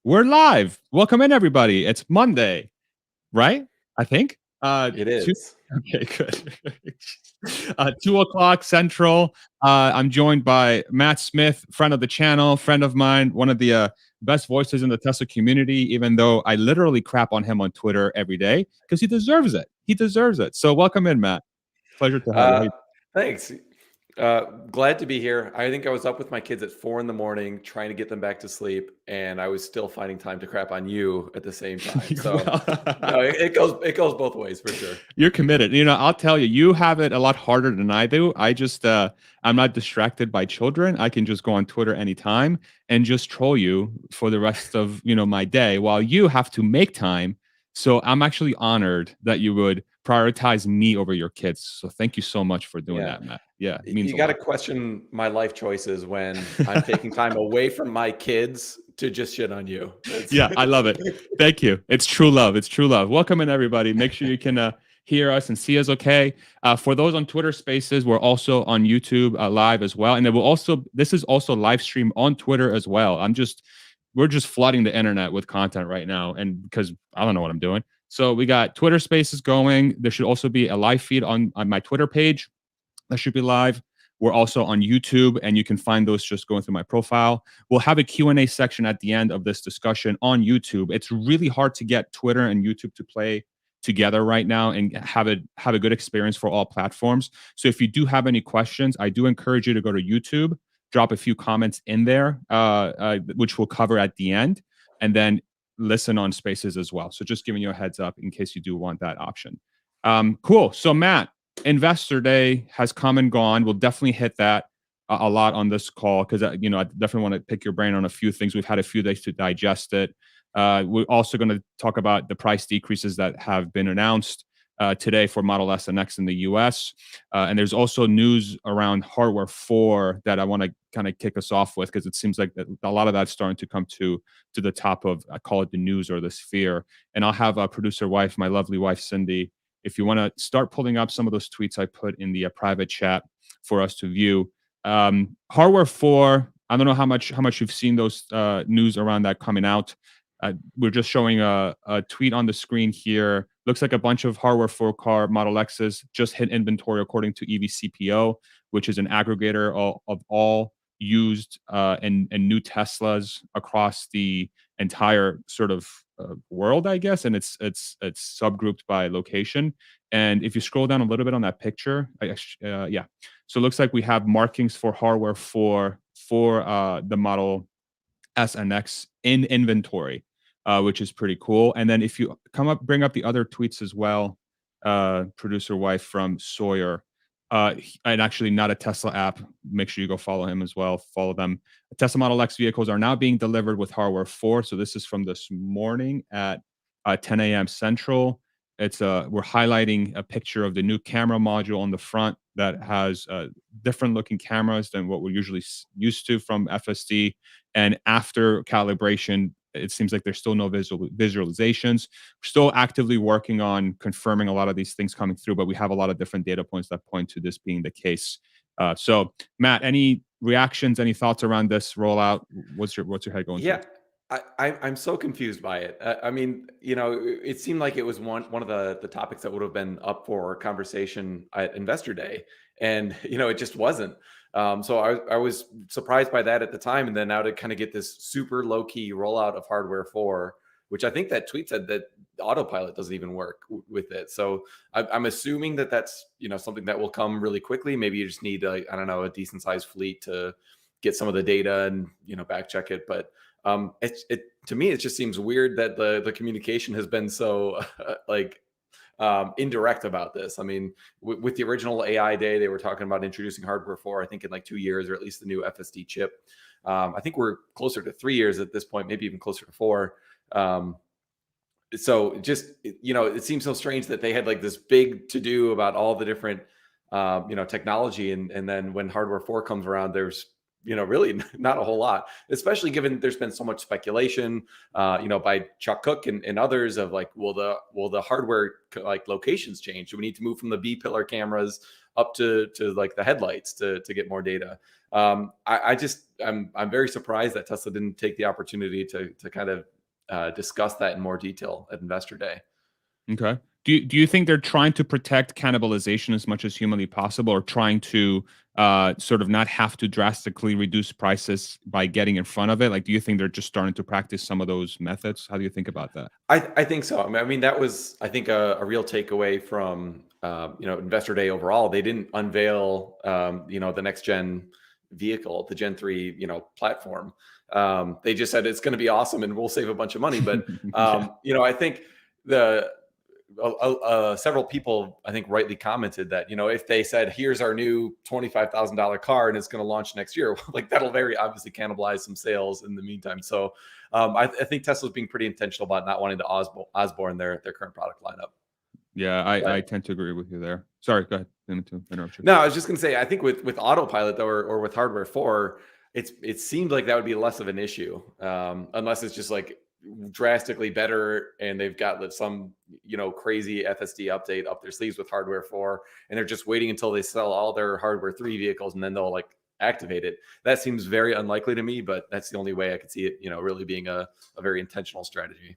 We're live. Welcome in, everybody. It's Monday, right? I think. It Two. is. Okay, good. 2 o'clock Central. I'm joined by Matt Smith, friend of the channel, friend of mine, one of the best voices in the Tesla community. Even though I literally crap on him on Twitter every day because he deserves it. He deserves it. So welcome in, Matt. Pleasure to have you. Thanks. Glad to be here. I think I was up with my kids at 4 in the morning trying to get them back to sleep, and I was still finding time to crap on you at the same time. So no, it goes both ways for sure. You're committed. I'll tell you, you have it a lot harder than I do. I'm not distracted by children. I can just go on Twitter anytime and just troll you for the rest of, my day while you have to make time. So I'm actually honored that you would prioritize me over your kids. So thank you so much for doing that, Matt. Yeah, it means You a got to lot. question my life choices when I'm taking time away from my kids to just shit on you. Yeah, I love it. Thank you. It's true love. It's true love. Welcome in, everybody. Make sure you can hear us and see us okay. For those on Twitter Spaces, we're also on YouTube live as well. And then this is also live stream on Twitter as well. We're just flooding the internet with content right now. And because I don't know what I'm doing. So we got Twitter Spaces going. There should also be a live feed on my Twitter page. That should be live. We're also on YouTube, and you can find those just going through my profile. We'll have a Q&A section at the end of this discussion on YouTube. It's really hard to get Twitter and YouTube to play together right now and have a good experience for all platforms. So if you do have any questions, I do encourage you to go to YouTube, drop a few comments in there, which we'll cover at the end, and then listen on Spaces as well. So just giving you a heads up in case you do want that option. Cool. So Matt, Investor Day has come and gone. We'll definitely hit that a lot on this call because I definitely want to pick your brain on a few things. We've had a few days to digest it. We're also going to talk about the price decreases that have been announced today for Model S and X in the US. And there's also news around Hardware 4 that I want to kind of kick us off with because it seems like a lot of that's starting to come to the top of, I call it the news or the sphere. And I'll have a producer wife, my lovely wife, Cindy, if you want to start pulling up some of those tweets I put in the private chat for us to view. Hardware 4, I don't know how much you've seen those news around that coming out. We're just showing a tweet on the screen here. Looks like a bunch of Hardware 4 car Model X's just hit inventory according to EVCPO, which is an aggregator of all used and new Teslas across the entire sort of world, I guess, and it's subgrouped by location. And if you scroll down a little bit on that picture, yeah, so it looks like we have markings for Hardware 4 for the Model S and X in inventory, which is pretty cool. And then if you bring up the other tweets as well, producer wife from Sawyer, and actually not a Tesla app. Make sure you go follow him as well. Follow them. Tesla Model X vehicles are now being delivered with Hardware 4. So this is from this morning at 10 a.m. Central. We're highlighting a picture of the new camera module on the front that has different looking cameras than what we're usually used to from FSD. And after calibration, it seems like there's still no visualizations. We're still actively working on confirming a lot of these things coming through, but we have a lot of different data points that point to this being the case. So, Matt, any reactions, any thoughts around this rollout? What's your head going? Yeah, I'm so confused by it. I mean, it seemed like it was one of the topics that would have been up for conversation at Investor Day, and it just wasn't. So I was surprised by that at the time, and then now to kind of get this super low key rollout of Hardware 4, which I think that tweet said that autopilot doesn't even work with it. So I'm assuming that that's something that will come really quickly. Maybe you just need I don't know, a decent sized fleet to get some of the data and back check it. But to me it just seems weird that the communication has been so indirect about this. I mean, with the original AI day, they were talking about introducing Hardware 4, I think in like 2 years, or at least the new FSD chip. I think we're closer to 3 years at this point, maybe even closer to 4. So just, it seems so strange that they had like this big to do about all the different, technology. And then when Hardware 4 comes around, there's, really not a whole lot, especially given there's been so much speculation, by Chuck Cook and others of like, will the hardware like locations change? Do we need to move from the B pillar cameras up to like the headlights to get more data? I'm very surprised that Tesla didn't take the opportunity to kind of discuss that in more detail at Investor Day. Okay. Do you think they're trying to protect cannibalization as much as humanly possible, or trying to sort of not have to drastically reduce prices by getting in front of it? Like, do you think they're just starting to practice some of those methods? How do you think about that? I think so. I mean, that was, I think, a real takeaway from Investor Day overall. They didn't unveil the next gen vehicle, the Gen 3 platform. They just said it's going to be awesome and we'll save a bunch of money. But Yeah. I think several people, I think, rightly commented that if they said here's our new $25,000 car and it's going to launch next year, like that'll very obviously cannibalize some sales in the meantime. So I think Tesla's being pretty intentional about not wanting to Osborne their current product lineup. Yeah, But I tend to agree with you there. Sorry, go ahead. Didn't mean to interrupt you. no, I was just going to say, I think with Autopilot though, or with Hardware 4, it seemed like that would be less of an issue, unless it's just like drastically better and they've got some crazy FSD update up their sleeves with Hardware 4, and they're just waiting until they sell all their Hardware 3 vehicles and then they'll like activate it. That seems very unlikely to me, but that's the only way I could see it really being a very intentional strategy.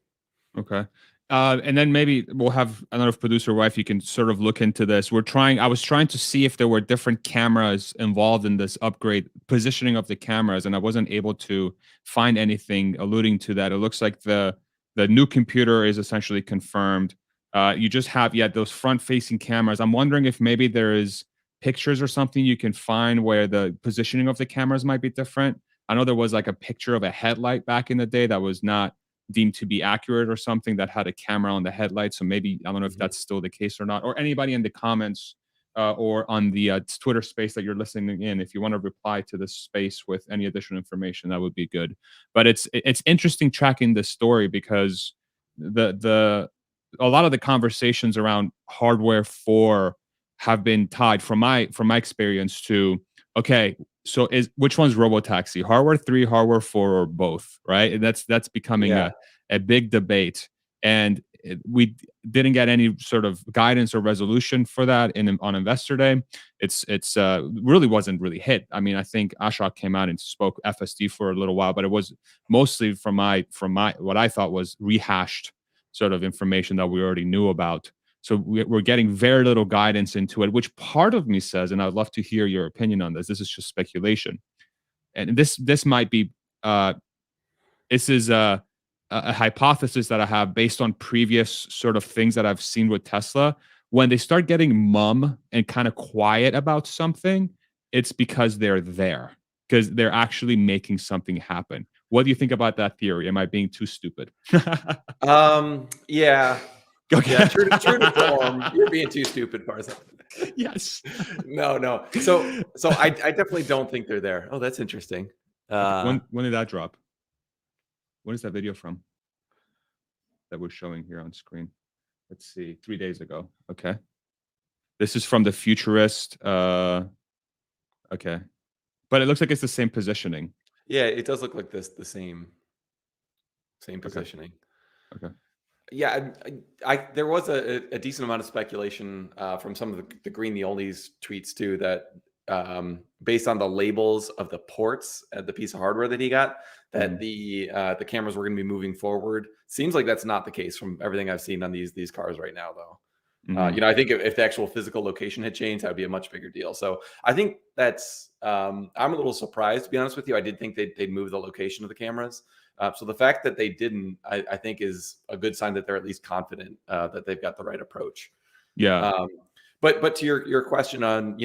Okay. And then maybe we'll have another producer wife. You can sort of look into this. I was trying to see if there were different cameras involved in this upgrade, positioning of the cameras, and I wasn't able to find anything alluding to that. It looks like the new computer is essentially confirmed. You just have those front facing cameras. I'm wondering if maybe there is pictures or something you can find where the positioning of the cameras might be different. I know there was like a picture of a headlight back in the day that was not deemed to be accurate, or something that had a camera on the headlight. So maybe, I don't know if that's still the case or not, or anybody in the comments or on the Twitter space that you're listening in, if you want to reply to this space with any additional information, that would be good. But it's interesting tracking this story, because the a lot of the conversations around Hardware 4 have been tied, from my experience, to, okay, so which one's robotaxi? Hardware 3, Hardware 4, or both, right? And that's becoming Yeah. a big debate. And we didn't get any sort of guidance or resolution for that on Investor Day. It's really wasn't really hit. I mean, I think Ashok came out and spoke FSD for a little while, but it was mostly from my what I thought was rehashed sort of information that we already knew about. So we're getting very little guidance into it, which part of me says, and I'd love to hear your opinion on this. This is just speculation, and this might be this is a hypothesis that I have based on previous sort of things that I've seen with Tesla. When they start getting mum and kind of quiet about something, it's because they're there, because they're actually making something happen. What do you think about that theory? Am I being too stupid? Yeah. Okay. Yeah, true to form. You're being too stupid, Parsa. Yes. No. So I definitely don't think they're there. Oh, that's interesting. Okay. When did that drop? When is that video from that we're showing here on screen? Let's see. 3 days ago. Okay. This is from the Futurist. Okay. But it looks like it's the same positioning. Yeah, it does look like the same Okay. positioning. Okay. Yeah, there was a decent amount of speculation from some of the Green the Only's tweets too, that based on the labels of the ports at the piece of hardware that he got, that the cameras were going to be moving forward. Seems like that's not the case from everything I've seen on these cars right now, though. I think if the actual physical location had changed, that would be a much bigger deal. So I think that's I'm a little surprised, to be honest with you. I did think they'd move the location of the cameras. So the fact that they didn't, I think, is a good sign that they're at least confident that they've got the right approach. Yeah. But to your question on,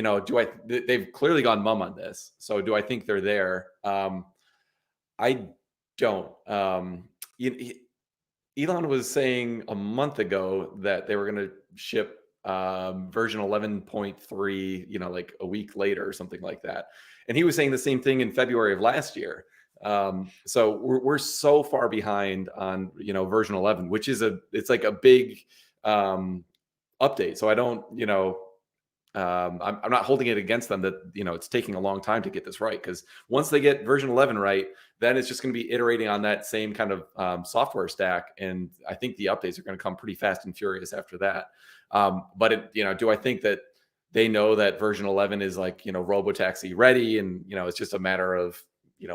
they've clearly gone mum on this. So do I think they're there? I don't. Elon was saying a month ago that they were going to ship version 11.3, like a week later or something like that. And he was saying the same thing in February of last year. So we're so far behind on version 11, which is it's like a big update. So I don't I'm not holding it against them that it's taking a long time to get this right, because once they get version 11 right, then it's just going to be iterating on that same kind of software stack, and I think the updates are going to come pretty fast and furious after that. But do I think that they know that version 11 is like robotaxi ready, and it's just a matter of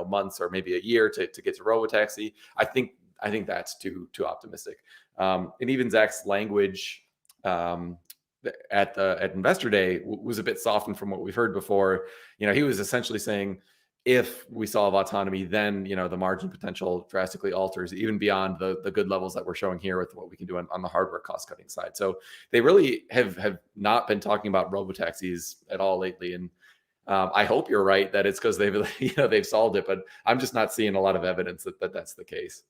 months or maybe a year to get to robotaxi? I think I think that's too optimistic. And even Zach's language at Investor Day was a bit softened from what we've heard before. He was essentially saying, if we solve autonomy, then the margin potential drastically alters, even beyond the good levels that we're showing here with what we can do on the hardware cost cutting side. So they really have not been talking about robotaxis at all lately. And I hope you're right that it's because they've solved it, but I'm just not seeing a lot of evidence that that's the case.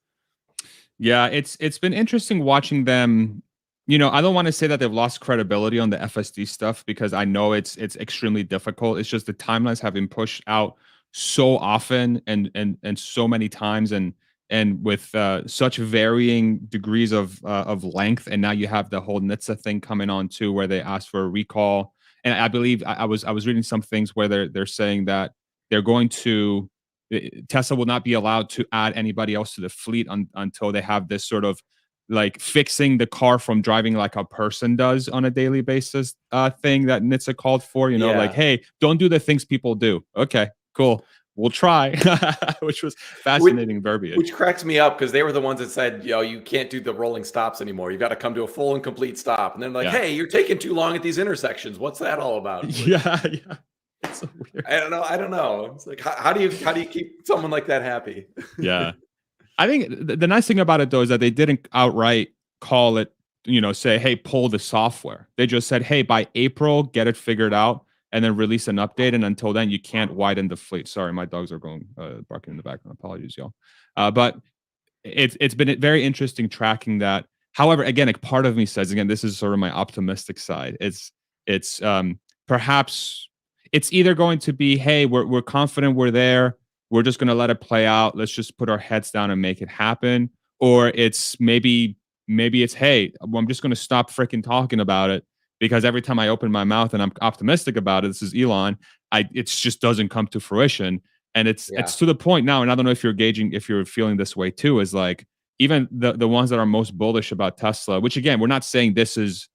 Yeah, it's been interesting watching them. I don't want to say that they've lost credibility on the FSD stuff, because I know it's extremely difficult. It's just the timelines have been pushed out so often and so many times, and with such varying degrees of length. And now you have the whole NHTSA thing coming on too, where they asked for a recall. And I believe I was reading some things where they're saying that they're going to Tesla will not be allowed to add anybody else to the fleet until they have this sort of like fixing the car from driving like a person does on a daily basis thing that NHTSA called for. Like, hey, don't do the things people do. Okay, cool. We'll try, which was fascinating verbiage. Which cracks me up, because they were the ones that said, you can't do the rolling stops anymore. You got to come to a full and complete stop. And then like, hey, you're taking too long at these intersections. What's that all about? Like, yeah. It's so weird. I don't know. It's like, how do you keep someone like that happy? Yeah. I think the nice thing about it though is that they didn't outright call it, say, hey, pull the software. They just said, hey, by April, get it figured out and then release an update. And until then, you can't widen the fleet. Sorry, my dogs are going barking in the background. Apologies, y'all. But it's been very interesting tracking that. However, again, like part of me says, again, this is sort of my optimistic side. It's perhaps it's either going to be, hey, we're confident we're there. We're just going to let it play out. Let's just put our heads down and make it happen. Or it's maybe it's, hey, I'm just going to stop freaking talking about it, because every time I open my mouth and I'm optimistic about it, this is Elon, it just doesn't come to fruition. And it's to the point now, and I don't know if you're feeling this way too, is like even the ones that are most bullish about Tesla, which again, we're not saying this is,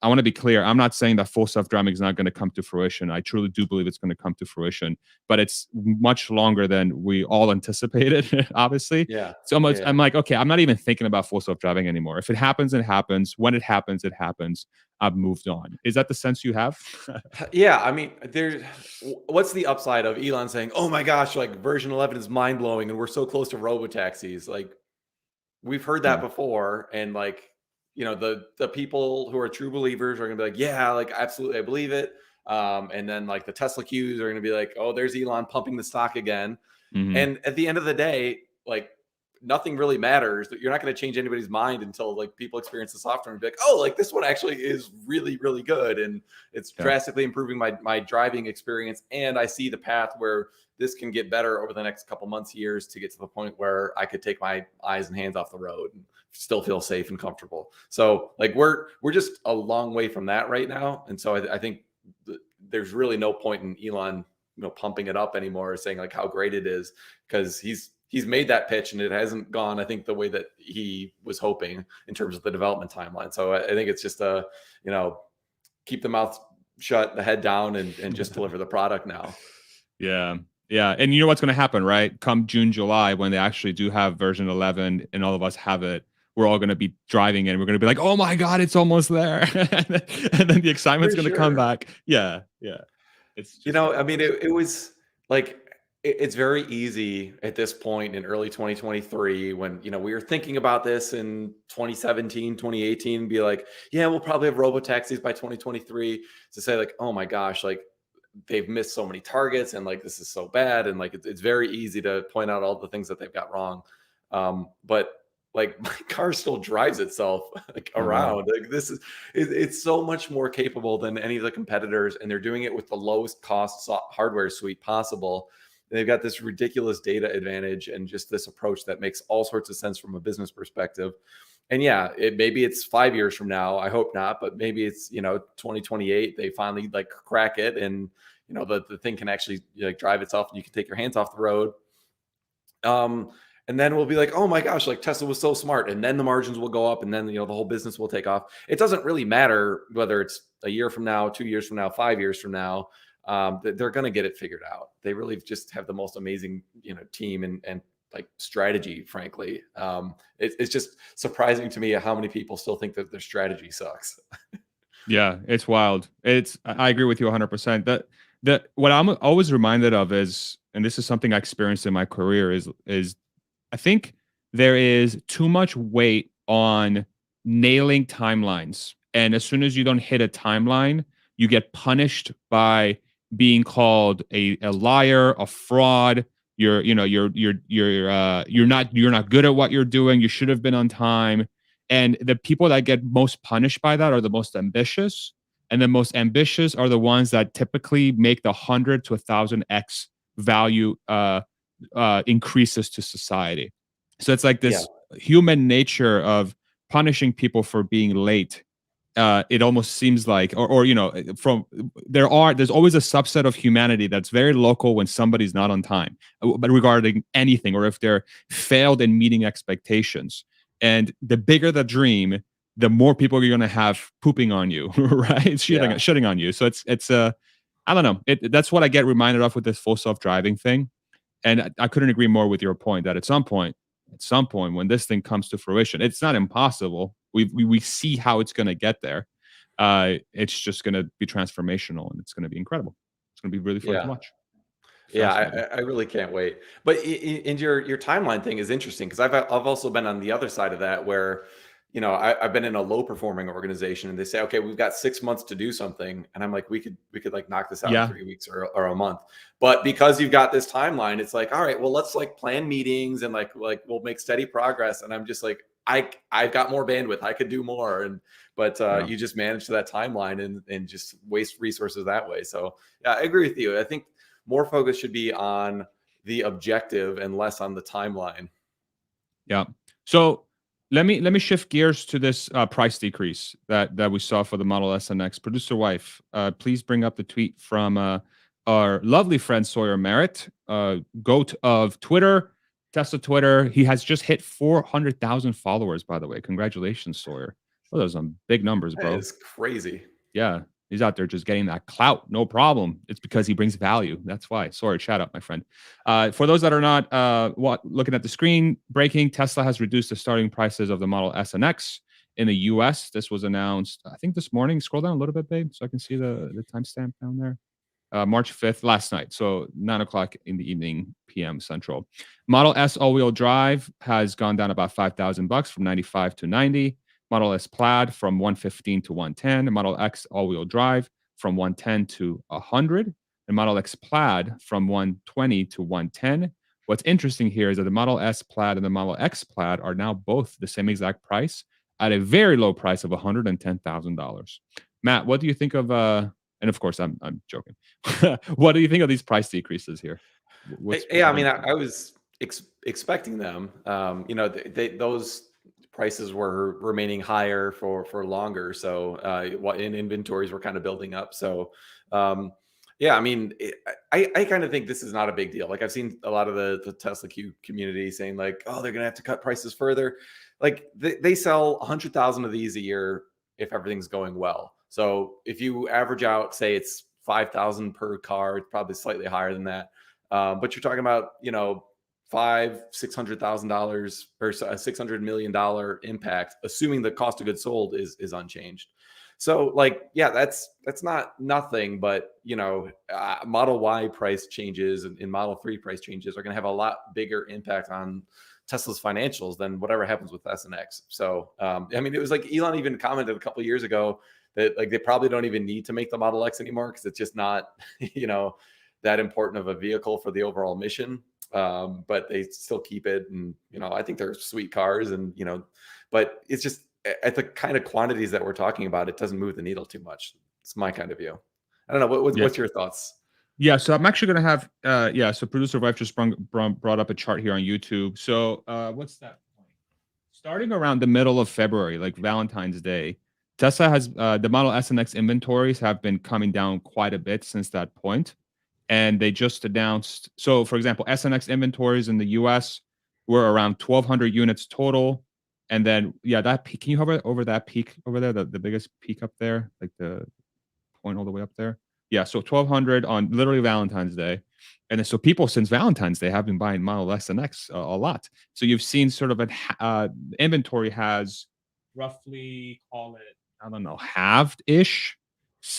I want to be clear. I'm not saying that full self-driving is not going to come to fruition. I truly do believe it's going to come to fruition, but it's much longer than we all anticipated, obviously. Yeah. So I'm like, okay, I'm not even thinking about full self-driving anymore. If it happens, it happens. When it happens, it happens. I've moved on. Is that the sense you have? Yeah. I mean, what's the upside of Elon saying, oh my gosh, like version 11 is mind blowing and we're so close to robotaxis? Like, we've heard that before. And like, the people who are true believers are going to be like, yeah, like absolutely, I believe it. And then like the Tesla Qs are going to be like, oh, there's Elon pumping the stock again. Mm-hmm. And at the end of the day, like nothing really matters. You're not going to change anybody's mind until like people experience the software and be like, oh, like this one actually is really, really good. And it's drastically improving my driving experience. And I see the path where this can get better over the next couple months, years, to get to the point where I could take my eyes and hands off the road and still feel safe and comfortable. So like we're just a long way from that right now. And so I think there's really no point in Elon, pumping it up anymore, saying like how great it is, because he's made that pitch and it hasn't gone, I think, the way that he was hoping in terms of the development timeline. So I think it's just keep the mouth shut, the head down, and just deliver the product now. Yeah. Yeah. And you know what's going to happen, right? Come June, July, when they actually do have version 11 and all of us have it, we're all going to be driving it and we're going to be like, oh my God, it's almost there. And then the excitement's going to come back. Yeah. Yeah. It's just, I mean, it was like, it's very easy at this point in early 2023 when, we were thinking about this in 2017, 2018, be like, yeah, we'll probably have robotaxis by 2023, to say like, oh my gosh, like they've missed so many targets and like, this is so bad. And like, it's very easy to point out all the things that they've got wrong. But like my car still drives itself like around. Like it's so much more capable than any of the competitors. And they're doing it with the lowest cost hardware suite possible. They've got this ridiculous data advantage and just this approach that makes all sorts of sense from a business perspective. And yeah, maybe it's 5 years from now. I hope not, but maybe it's, 2028, they finally like crack it and, the thing can actually like drive itself and you can take your hands off the road. And then we'll be like, oh my gosh, like Tesla was so smart. And then the margins will go up and then, the whole business will take off. It doesn't really matter whether it's a year from now, 2 years from now, 5 years from now. They're going to get it figured out. They really just have the most amazing, team and like strategy, frankly. It's just surprising to me how many people still think that their strategy sucks. Yeah, it's wild. I agree with you 100%. That what I'm always reminded of is, and this is something I experienced in my career, is I think there is too much weight on nailing timelines. And as soon as you don't hit a timeline, you get punished by being called a liar, a fraud. You're not good at what you're doing. You should have been on time. And the people that get most punished by that are the most ambitious. And the most ambitious are the ones that typically make the 100 to 1,000x value increases to society. So it's like Yeah. this human nature of punishing people for being late. It almost seems like, or there's always a subset of humanity that's very local when somebody's not on time, but regarding anything, or if they're failed in meeting expectations. And the bigger the dream, the more people you're going to have pooping on you, right? Shitting on you. So it's I don't know. That's what I get reminded of with this full self-driving thing. And I couldn't agree more with your point that at some point, when this thing comes to fruition, it's not impossible. We see how it's going to get there. It's just going to be transformational, and it's going to be incredible. It's going to be really fun to Yeah. watch. Yeah, Fascinating. I really can't wait. But and your timeline thing is interesting because I've also been on the other side of that where, I've been in a low performing organization and they say, okay, we've got 6 months to do something, and I'm like, we could like knock this out in Yeah. 3 weeks or a month. But because you've got this timeline, it's like, all right, well, let's like plan meetings and like we'll make steady progress. And I'm just like, I've got more bandwidth, I could do more, but Yeah. you just manage to that timeline and just waste resources that way. So yeah, I agree with you. I think more focus should be on the objective and less on the timeline. Yeah. So let me shift gears to this price decrease that we saw for the Model S and X. Producer wife, please bring up the tweet from our lovely friend Sawyer Merritt, goat of Twitter, Tesla Twitter. He has just hit 400,000 followers, by the way. Congratulations, Sawyer. Well, those are some big numbers, That bro. is crazy. Yeah, he's out there just getting that clout, no problem. It's because he brings value. That's why. Sorry, shout out, my friend. For those that are not looking at the screen, breaking, Tesla has reduced the starting prices of the Model S and X in the US. This was announced, I think, this morning. Scroll down a little bit, babe, so I can see the timestamp down there. March 5th, last night. So 9 o'clock in the evening, PM Central. Model S all-wheel drive has gone down about $5,000 from 95 to 90. Model S Plaid from 115 to 110. Model X all-wheel drive from 110 to 100. And Model X Plaid from 120 to 110. What's interesting here is that the Model S Plaid and the Model X Plaid are now both the same exact price at a very low price of $110,000. Matt, what do you think of and of course I'm joking. What do you think of these price decreases here? Yeah, I mean, I was expecting them. Those prices were remaining higher for longer, so in inventories were kind of building up. So, yeah, I mean, I kind of think this is not a big deal. Like I've seen a lot of the Tesla Q community saying like, oh, they're gonna have to cut prices further. Like they sell 100,000 of these a year if everything's going well. So if you average out, say it's 5,000 per car, it's probably slightly higher than that. But you're talking about, $600,000 or $600 million impact, assuming the cost of goods sold is unchanged. So like, yeah, that's not nothing, but Model Y price changes and Model 3 price changes are going to have a lot bigger impact on Tesla's financials than whatever happens with S and X. So, I mean, it was like Elon even commented a couple of years ago that like they probably don't even need to make the Model X anymore because it's just not, that important of a vehicle for the overall mission. But they still keep it, and I think they're sweet cars, and but it's just at the kind of quantities that we're talking about, it doesn't move the needle too much. It's my kind of view. I don't know. What's your thoughts? Yeah, so I'm actually going to have, so producer wife just brought up a chart here on YouTube. So what's that point? Starting around the middle of February, like Valentine's Day, Tesla has the Model S and X inventories have been coming down quite a bit since that point. And they just announced, so for example, S and X inventories in the US were around 1,200 units total. And then, yeah, that peak, can you hover over that peak over there, the biggest peak up there, like the point all the way up there? Yeah, so 1,200 on literally Valentine's Day. And then so people since Valentine's Day have been buying Model S and X a lot. So you've seen sort of inventory has roughly, call it, I don't know, halved ish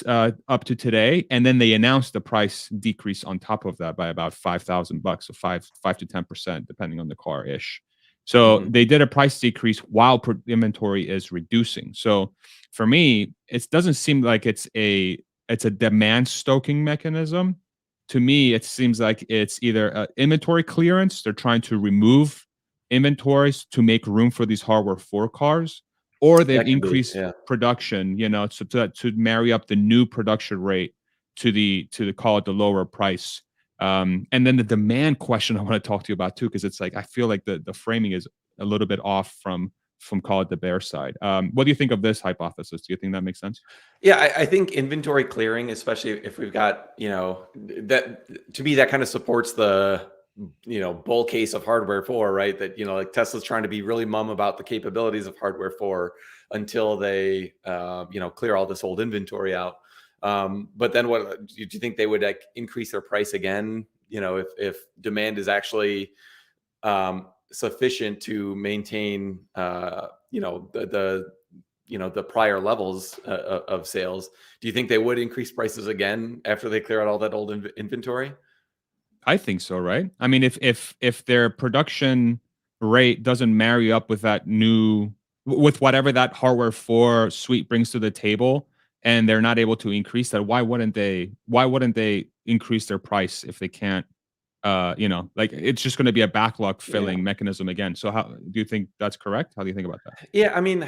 up to today. And then they announced the price decrease on top of that by about $5,000, so 5 to 10%, depending on the car ish. So Mhm. they did a price decrease while inventory is reducing. So for me, it doesn't seem like it's a demand stoking mechanism. To me, it seems like it's either inventory clearance. They're trying to remove inventories to make room for these hardware 4 cars, or they've That could be, increased yeah. production, so to marry up the new production rate to the call it the lower price. And then the demand question I want to talk to you about too, because it's like I feel like the framing is a little bit off from call it the bear side. What do you think of this hypothesis? Do you think that makes sense? Yeah, I think inventory clearing, especially if we've got, that to me that kind of supports the bull case of hardware 4, right? That like Tesla's trying to be really mum about the capabilities of hardware 4 until they clear all this old inventory out. But then what do you think they would like increase their price again? If demand is actually sufficient to maintain the prior levels of sales. Do you think they would increase prices again after they clear out all that old inventory? I think so, right? I mean, if their production rate doesn't marry up with that with whatever that hardware 4 suite brings to the table, and they're not able to increase that, why wouldn't they increase their price if they can't? Like it's just going to be a backlog Yeah. filling mechanism again. So how do you think that's correct? How do you think about that? Yeah, I mean,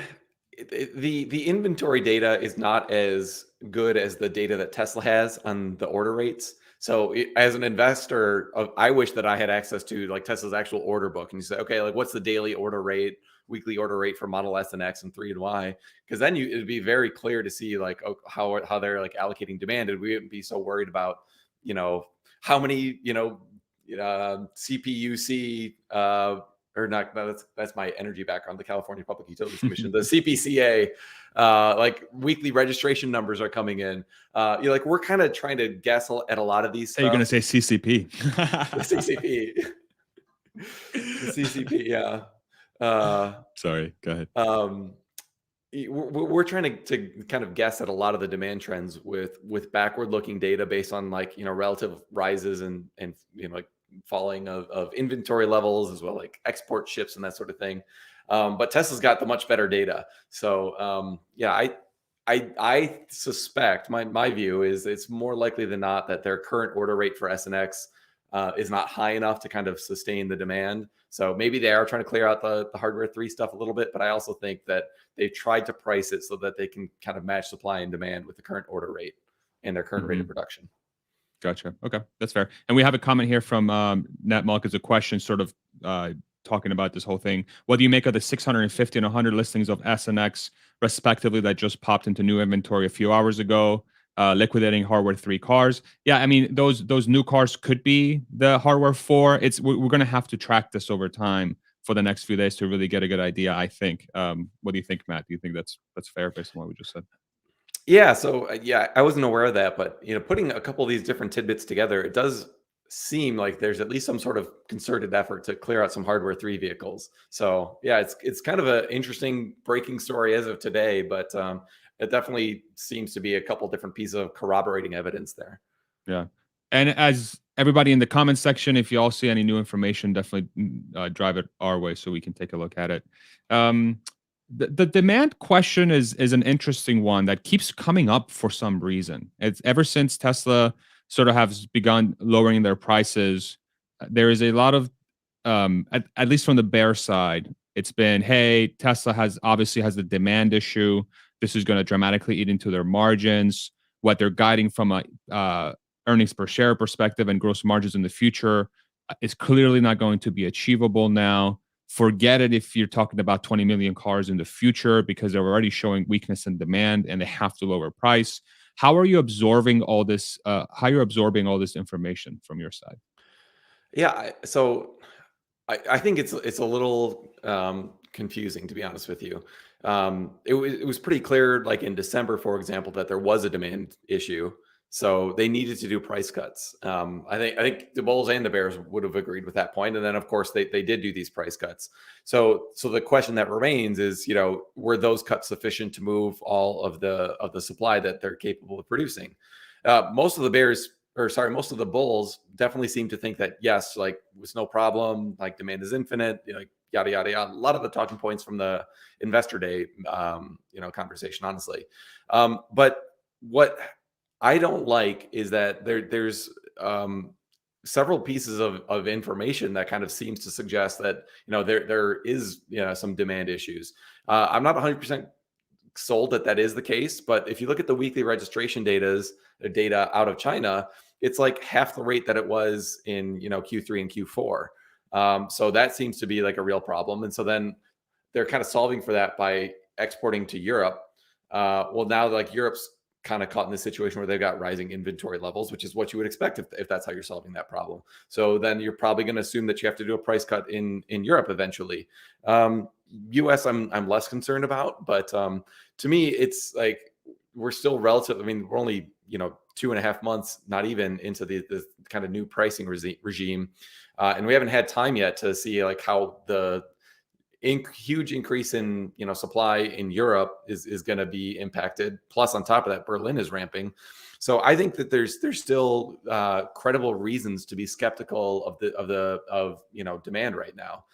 the inventory data is not as good as the data that Tesla has on the order rates. So as an investor, I wish that I had access to like Tesla's actual order book, and you say, okay, like what's the daily order rate, weekly order rate for Model S and X and 3 and Y? Because then it'd be very clear to see like how they're like allocating demand, and we wouldn't be so worried about you know how many CPUC or not, no, that's my energy background, the California Public Utilities Commission, the CPCA, like weekly registration numbers are coming in. Like we're kind of trying to guess at a lot of these Hey, you're going to stuff. say CCP. The CCP, the CCP, yeah. Uh, Sorry, go ahead. um, we're trying to kind of guess at a lot of the demand trends with backward looking data based on like relative rises and like falling of inventory levels as well, like export ships and that sort of thing. But Tesla's got the much better data. So yeah, I suspect my view is it's more likely than not that their current order rate for S and X is not high enough to kind of sustain the demand. So maybe they are trying to clear out the hardware 3 stuff a little bit, but I also think that they've tried to price it so that they can kind of match supply and demand with the current order rate and their current rate of Mhm. production. Gotcha. Okay, that's fair. And we have a comment here from Nat Malk as a question, sort of talking about this whole thing. What do you make of the 650 and 100 listings of S and X, respectively, that just popped into new inventory a few hours ago, liquidating hardware 3 cars? Yeah, I mean those new cars could be the hardware 4. We're going to have to track this over time for the next few days to really get a good idea. I think. What do you think, Matt? Do you think that's fair based on what we just said? Yeah, so yeah, I wasn't aware of that, but putting a couple of these different tidbits together, it does seem like there's at least some sort of concerted effort to clear out some hardware 3 vehicles. So yeah, it's kind of an interesting breaking story as of today, but it definitely seems to be a couple different pieces of corroborating evidence there. Yeah. And as everybody in the comments section, if you all see any new information, definitely drive it our way so we can take a look at it. Um, the demand question is an interesting one that keeps coming up for some reason. It's ever since Tesla sort of has begun lowering their prices. There is a lot of at least from the bear side, it's been, hey, Tesla obviously has the demand issue. This is going to dramatically eat into their margins. What they're guiding from a earnings per share perspective and gross margins in the future is clearly not going to be achievable now. Forget it if you're talking about 20 million cars in the future because they're already showing weakness in demand and they have to lower price. How are you absorbing all this? How are you absorbing all this information from your side? Yeah, so I think it's a little confusing, to be honest with you. It was pretty clear, like in December, for example, that there was a demand issue. So they needed to do price cuts. I think the Bulls and the Bears would have agreed with that point. And then of course they did do these price cuts. So the question that remains is, were those cuts sufficient to move all of the supply that they're capable of producing? Most of the Bulls definitely seem to think that yes, like was no problem, like demand is infinite, like yada yada yada. A lot of the talking points from the investor day, conversation, honestly. But what I don't like is that there's several pieces of information that kind of seems to suggest that there is some demand issues. I'm not 100% sold that is the case, but if you look at the weekly registration data out of China, it's like half the rate that it was in Q3 and Q4. So that seems to be like a real problem, and so then they're kind of solving for that by exporting to Europe. Well, now like Europe's kind of caught in this situation where they've got rising inventory levels, which is what you would expect if that's how you're solving that problem. So then you're probably going to assume that you have to do a price cut in Europe eventually. US, I'm less concerned about, but to me, it's like we're still relative. I mean, we're only 2.5 months, not even into the kind of new pricing regime, and we haven't had time yet to see like how the huge increase in supply in Europe is going to be impacted. Plus, on top of that, Berlin is ramping. So I think that there's still credible reasons to be skeptical of demand right now.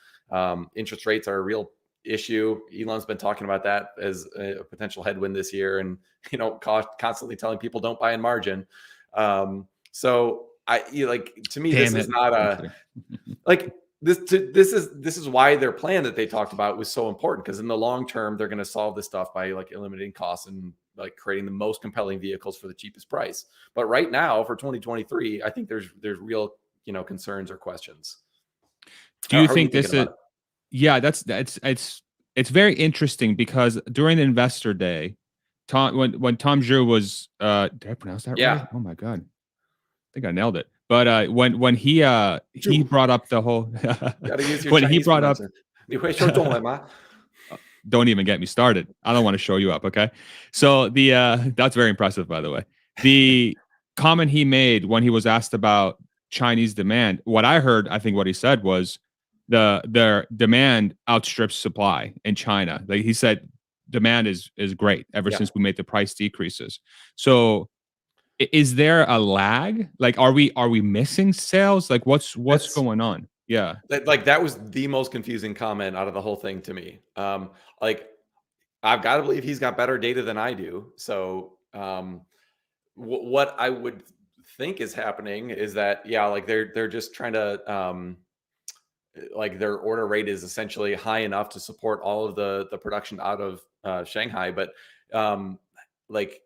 Interest rates are a real issue. Elon's been talking about that as a potential headwind this year, and constantly telling people don't buy in margin. So to me, Damn this it. is not a like. This is why their plan that they talked about was so important, because in the long term they're going to solve this stuff by like eliminating costs and like creating the most compelling vehicles for the cheapest price. But right now for 2023, I think there's real concerns or questions. Do you think this is? Yeah, it's very interesting because during the investor day, when Tom Zhu was did I pronounce that right? Oh my god, I think I nailed it. But when he brought up the whole when he brought up don't even get me started. I don't want to show you up, okay? So that's very impressive, by the way. The comment he made when he was asked about Chinese demand, what I heard, I think what he said was their demand outstrips supply in China. Like he said, demand is great ever since we made the price decreases. So is there a lag? Like, are we missing sales? Like, what's going on? Yeah, that was the most confusing comment out of the whole thing to me. Like, I've got to believe he's got better data than I do. So, what I would think is happening is that like they're just trying to like their order rate is essentially high enough to support all of the production out of Shanghai, but like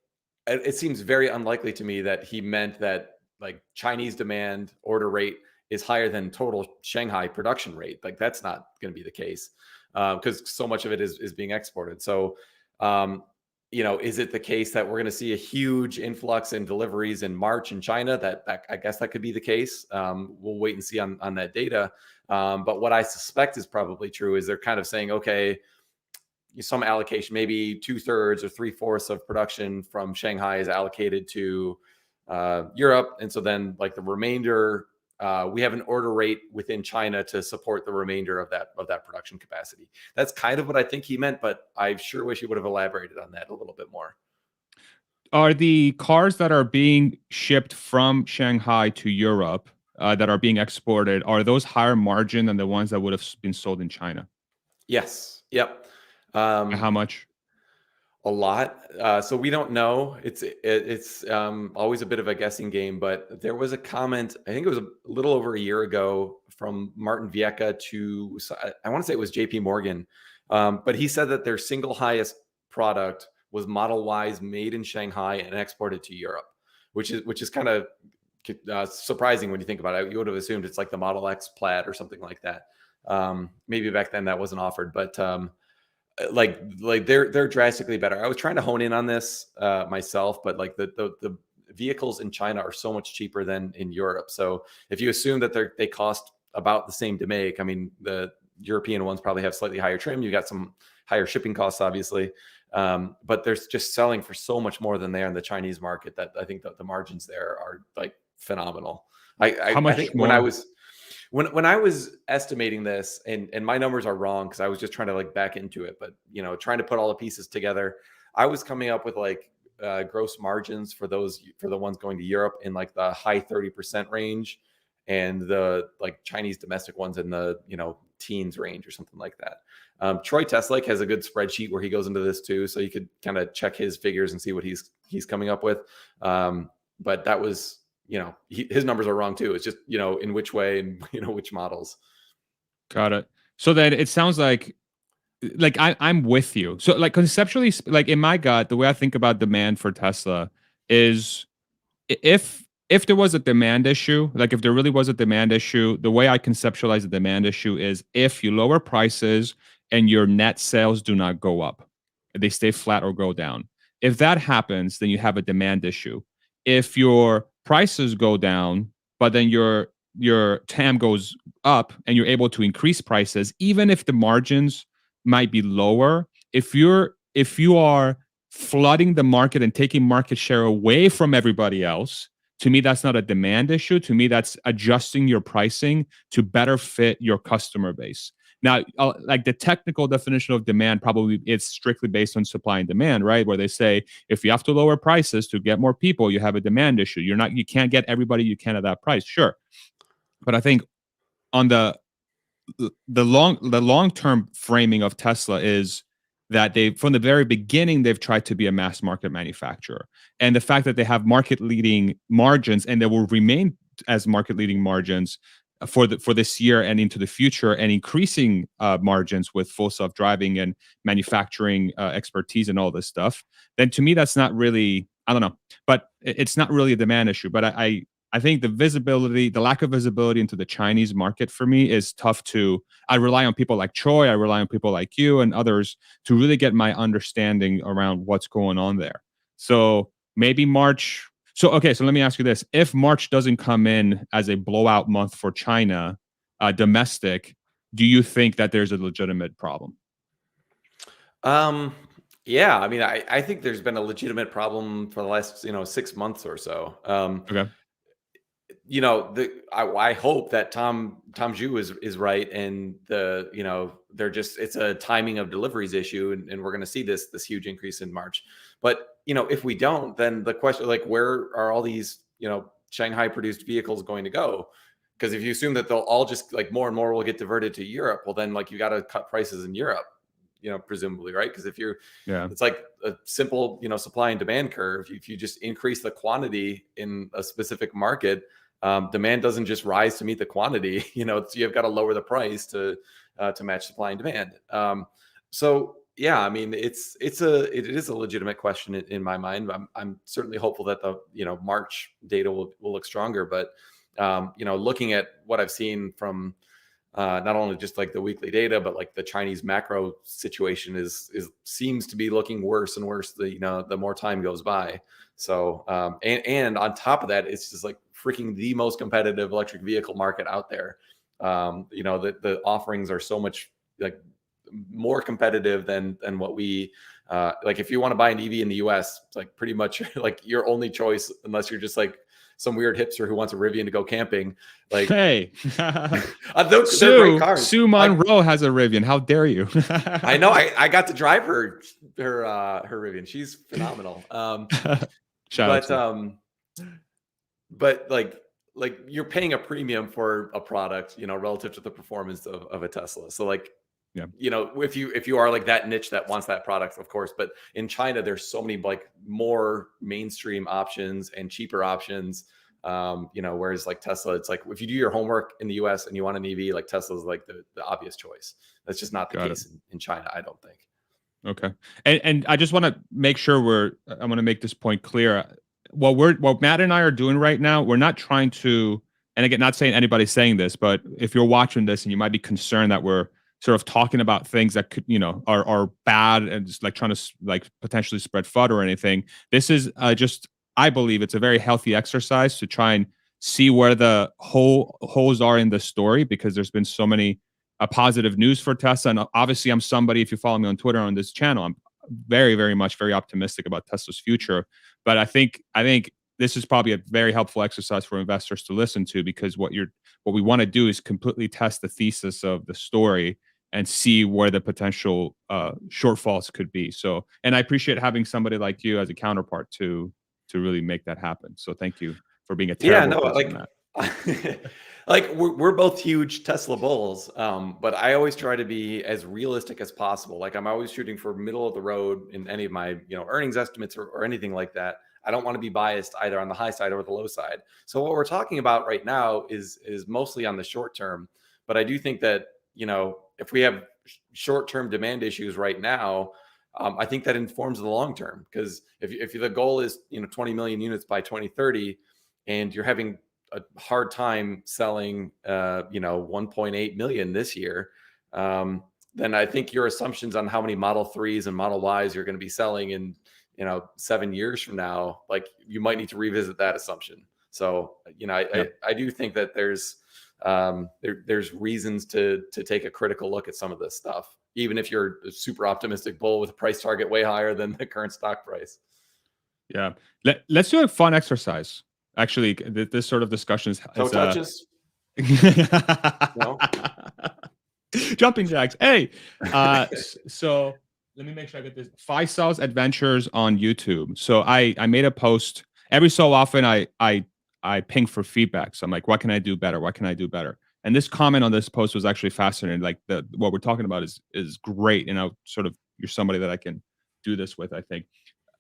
it seems very unlikely to me that he meant that like Chinese demand order rate is higher than total Shanghai production rate. Like that's not going to be the case because so much of it is being exported. So, is it the case that we're going to see a huge influx in deliveries in March in China? That I guess that could be the case. We'll wait and see on that data. But what I suspect is probably true is they're kind of saying, okay, some allocation, maybe 2/3 or 3/4 of production from Shanghai is allocated to Europe. And so then like the remainder, we have an order rate within China to support the remainder of that production capacity. That's kind of what I think he meant, but I sure wish he would have elaborated on that a little bit more. Are the cars that are being shipped from Shanghai to Europe that are being exported, are those higher margin than the ones that would have been sold in China? Yes. Yep. How much? A lot. So we don't know. It's always a bit of a guessing game, but there was a comment, I think it was a little over a year ago, from Martin Viecha to, I want to say it was JP Morgan. But he said that their single highest product was Model Ys made in Shanghai and exported to Europe, which is kind of surprising when you think about it. You would have assumed it's like the Model X Plaid or something like that. Maybe back then that wasn't offered, but like they're drastically better. I was trying to hone in on this myself, but like the vehicles in China are so much cheaper than in Europe. So if you assume that they cost about the same to make, I mean, the European ones probably have slightly higher trim. You got some higher shipping costs, obviously. But they're just selling for so much more than they are in the Chinese market that I think that the margins there are like phenomenal. How I think much more? when I was estimating this, and my numbers are wrong because I was just trying to like back into it, but trying to put all the pieces together, I was coming up with like gross margins for the ones going to Europe in like the high 30% range, and the like Chinese domestic ones in the teens range or something like that. Troy Teslake has a good spreadsheet where he goes into this too, so you could kind of check his figures and see what he's coming up with. But that was his numbers are wrong too. It's just in which way and which models. Got it. So then it sounds like I'm with you. So like conceptually, like in my gut, the way I think about demand for Tesla is if there was a demand issue, like if there really was a demand issue, the way I conceptualize the demand issue is if you lower prices and your net sales do not go up, they stay flat or go down. If that happens, then you have a demand issue. If your prices go down, but then your TAM goes up and you're able to increase prices, even if the margins might be lower, if you are flooding the market and taking market share away from everybody else, to me that's not a demand issue. To me that's adjusting your pricing to better fit your customer base. Now, like the technical definition of demand, probably it's strictly based on supply and demand, right? Where they say if you have to lower prices to get more people, you have a demand issue. You can't get everybody you can at that price, sure. But I think on the long-term framing of Tesla is that they from the very beginning they've tried to be a mass market manufacturer, and the fact that they have market leading margins and they will remain as market leading margins for this year and into the future, and increasing margins with full self-driving and manufacturing expertise and all this stuff, then to me that's not really, I don't know, but it's not really a demand issue. But I think the lack of visibility into the Chinese market for me is tough to. I rely on people like Troy, I rely on people like you and others to really get my understanding around what's going on there. So maybe March. So okay, so let me ask you this: if March doesn't come in as a blowout month for China, domestic, do you think that there's a legitimate problem? Yeah, I mean, I think there's been a legitimate problem for the last 6 months or so. Okay. I hope that Tom Zhu is right, and it's a timing of deliveries issue, and we're going to see this huge increase in March. But if we don't, then the question, like, where are all these Shanghai produced vehicles going to go? Because if you assume that they'll all just like more and more will get diverted to Europe, well then like you got to cut prices in Europe, presumably, right? Because it's like a simple supply and demand curve. If you just increase the quantity in a specific market, demand doesn't just rise to meet the quantity. You've got to lower the price to match supply and demand. So yeah, I mean, it is a legitimate question in my mind. I'm certainly hopeful that the March data will look stronger, but looking at what I've seen from not only just like the weekly data, but like the Chinese macro situation seems to be looking worse and worse the more time goes by. So and on top of that, it's just like freaking the most competitive electric vehicle market out there. The offerings are so much like more competitive than what we like. If you want to buy an EV in the US, it's like pretty much like your only choice, unless you're just like some weird hipster who wants a Rivian to go camping. Like, hey, they're great cars. Sue Monroe has a Rivian. How dare you? I know. I got to drive her Rivian. She's phenomenal. But like you're paying a premium for a product, relative to the performance of a Tesla. So like, yeah, if you are like that niche that wants that product, of course. But in China, there's so many like more mainstream options and cheaper options. Whereas like Tesla, it's like if you do your homework in the US and you want an EV, like Tesla's like the obvious choice. That's just not the case in China, I don't think. Okay. And I just want to make sure I want to make this point clear. What Matt and I are doing right now, we're not trying to, and again, not saying anybody's saying this, but if you're watching this and you might be concerned that we're sort of talking about things that could, are bad and just like trying to like potentially spread FUD or anything. This is just, I believe it's a very healthy exercise to try and see where the holes are in the story, because there's been so many positive news for Tesla. And obviously, I'm somebody, if you follow me on Twitter on this channel, I'm very, very much very optimistic about Tesla's future. But I think this is probably a very helpful exercise for investors to listen to, because what we want to do is completely test the thesis of the story and see where the potential shortfalls could be. So, and I appreciate having somebody like you as a counterpart to really make that happen. So thank you for being a terrible person, Matt. Like we're both huge Tesla bulls, but I always try to be as realistic as possible. Like I'm always shooting for middle of the road in any of my earnings estimates or anything like that. I don't want to be biased either on the high side or the low side. So what we're talking about right now is mostly on the short term. But I do think that if we have short-term demand issues right now, I think that informs the long term, because if the goal is 20 million units by 2030, and you're having a hard time selling 1.8 million this year, then I think your assumptions on how many Model 3s and Model Ys you're going to be selling in 7 years from now, like you might need to revisit that assumption. So I do think that there's reasons to take a critical look at some of this stuff, even if you're a super optimistic bull with a price target way higher than the current stock price. Yeah. Let's do a fun exercise. Actually, this sort of discussion is touches. No? Jumping jacks. Hey, so let me make sure I get this. Faisal's Adventures on YouTube. So I made a post every so often. I ping for feedback. So I'm like, what can I do better? What can I do better? And this comment on this post was actually fascinating. Like what we're talking about is great. And you're somebody that I can do this with, I think.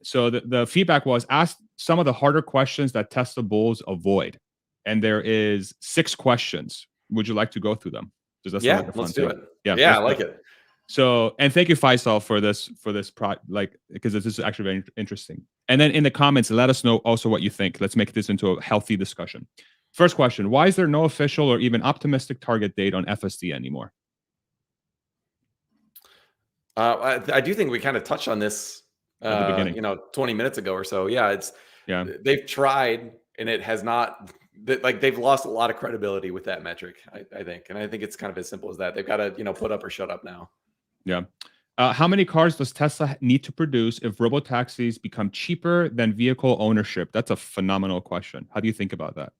So the feedback was, ask some of the harder questions that Tesla bulls avoid. And there is 6 questions. Would you like to go through them? Does that sound like a fun let's do thing? it. Yeah, I like it. So, and thank you, Faisal, for this because this is actually very interesting. And then in the comments, let us know also what you think. Let's make this into a healthy discussion. First question: why is there no official or even optimistic target date on FSD anymore? I do think we kind of touched on this at the beginning, 20 minutes ago or so. They've tried, and it has not. Like they've lost a lot of credibility with that metric, I think, and I think it's kind of as simple as that. They've got to put up or shut up now. Yeah. How many cars does Tesla need to produce if robotaxis become cheaper than vehicle ownership? That's a phenomenal question. How do you think about that?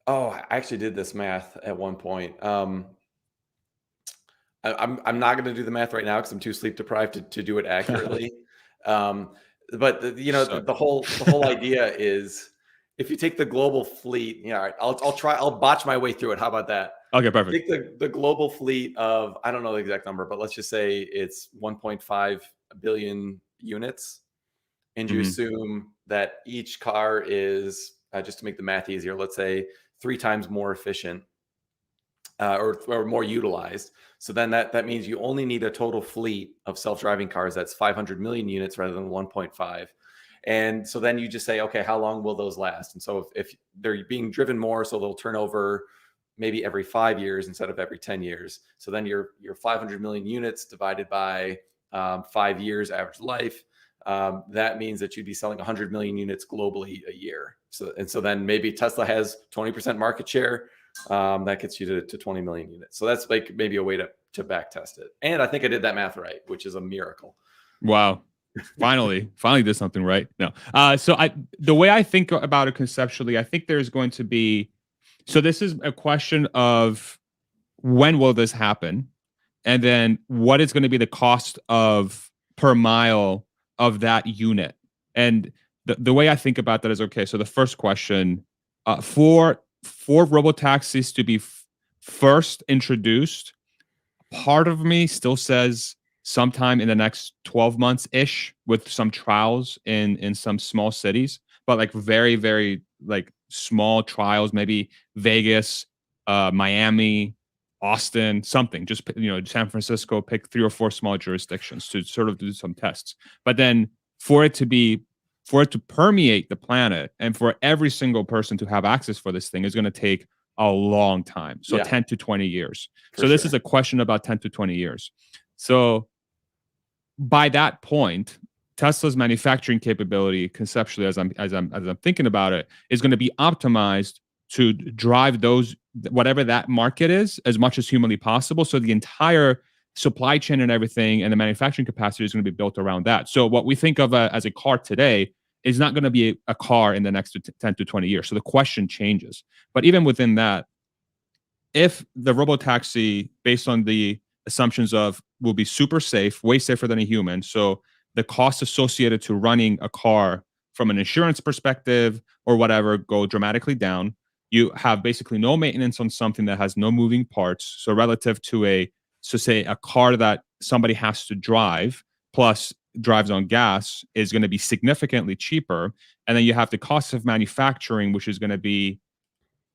Oh, I actually did this math at one point. I'm not going to do the math right now because I'm too sleep deprived to do it accurately. But the whole idea is, if you take the global fleet, all right, I'll botch my way through it. How about that? Okay, perfect. Take the global fleet of, I don't know the exact number, but let's just say it's 1.5 billion units. And you assume that each car is, just to make the math easier, let's say 3 times more efficient or more utilized. So then that means you only need a total fleet of self-driving cars that's 500 million units rather than 1.5. And so then you just say, okay, how long will those last? And so if they're being driven more, so they'll turn over maybe every 5 years instead of every 10 years. So then your 500 million units divided by 5 years average life, that means that you'd be selling 100 million units globally a year. So then maybe Tesla has 20% market share. That gets you to 20 million units. So that's like maybe a way to back test it. And I think I did that math right, which is a miracle. Wow. finally did something right. No. So the way I think about it conceptually, I think there's going to be, so this is a question of when will this happen? And then what is going to be the cost of per mile of that unit? And the way I think about that is, okay, so the first question, for robotaxis to be first introduced, part of me still says sometime in the next 12 months ish, with some trials in some small cities, but like very, very like small trials, maybe Vegas, Miami, Austin, something, just, San Francisco, pick 3 or 4 small jurisdictions to sort of do some tests. But then for it to permeate the planet and for every single person to have access for this thing is going to take a long time. So 10 to 20 years. So this is a question about 10 to 20 years. So by that point, Tesla's manufacturing capability, conceptually, as I'm thinking about it, is going to be optimized to drive those, whatever that market is, as much as humanly possible. So the entire supply chain and everything and the manufacturing capacity is going to be built around that. So what we think of as a car today is not going to be a car in the next 10 to 20 years. So the question changes. But even within that, if the robotaxi, based on the assumptions of will be super safe, way safer than a human, so the costs associated to running a car from an insurance perspective or whatever go dramatically down. You have basically no maintenance on something that has no moving parts. So relative to say a car that somebody has to drive plus drives on gas is going to be significantly cheaper. And then you have the cost of manufacturing, which is going to be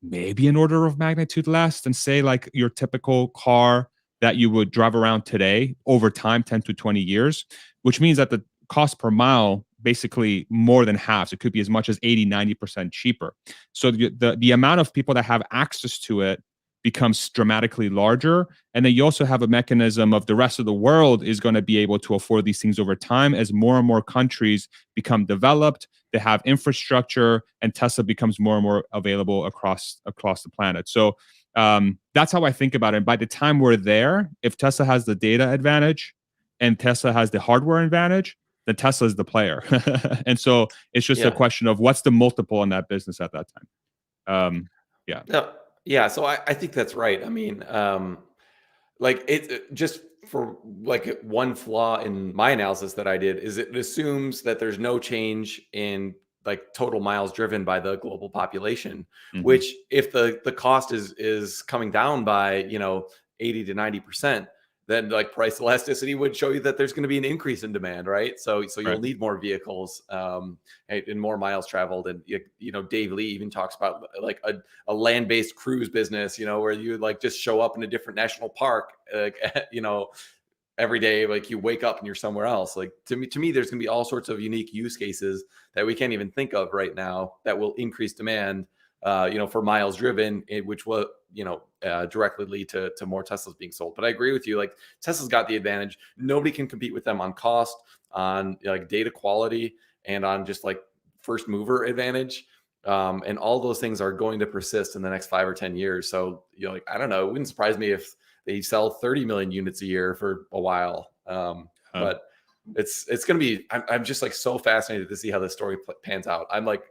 maybe an order of magnitude less than say like your typical car that you would drive around today over time, 10 to 20 years, which means that the cost per mile basically more than halves. It could be as much as 80-90% cheaper. So the amount of people that have access to it becomes dramatically larger. And then you also have a mechanism of the rest of the world is going to be able to afford these things over time as more and more countries become developed. They have infrastructure, and Tesla becomes more and more available across the planet. So that's how I think about it. And by the time we're there, if Tesla has the data advantage and Tesla has the hardware advantage, then Tesla is the player. And so it's just a question of what's the multiple in that business at that time. Yeah. No, yeah. So I think that's right. I mean, like just for like one flaw in my analysis that I did is it assumes that there's no change in like total miles driven by the global population, which if the cost is coming down by 80 to 90%, then like price elasticity would show you that there's going to be an increase in demand, right? So you'll need more vehicles and more miles traveled. And Dave Lee even talks about like a land-based cruise business, where you like just show up in a different national park, every day, like you wake up and you're somewhere else. Like to me, there's going to be all sorts of unique use cases that we can't even think of right now that will increase demand, for miles driven, which will, directly lead to more Teslas being sold. But I agree with you. Like Tesla's got the advantage. Nobody can compete with them on cost, on like data quality, and on just like first mover advantage. And all those things are going to persist in the next 5 or 10 years. So, I don't know, it wouldn't surprise me if they sell 30 million units a year for a while. But it's going to be, I'm just like so fascinated to see how this story pans out. I'm like,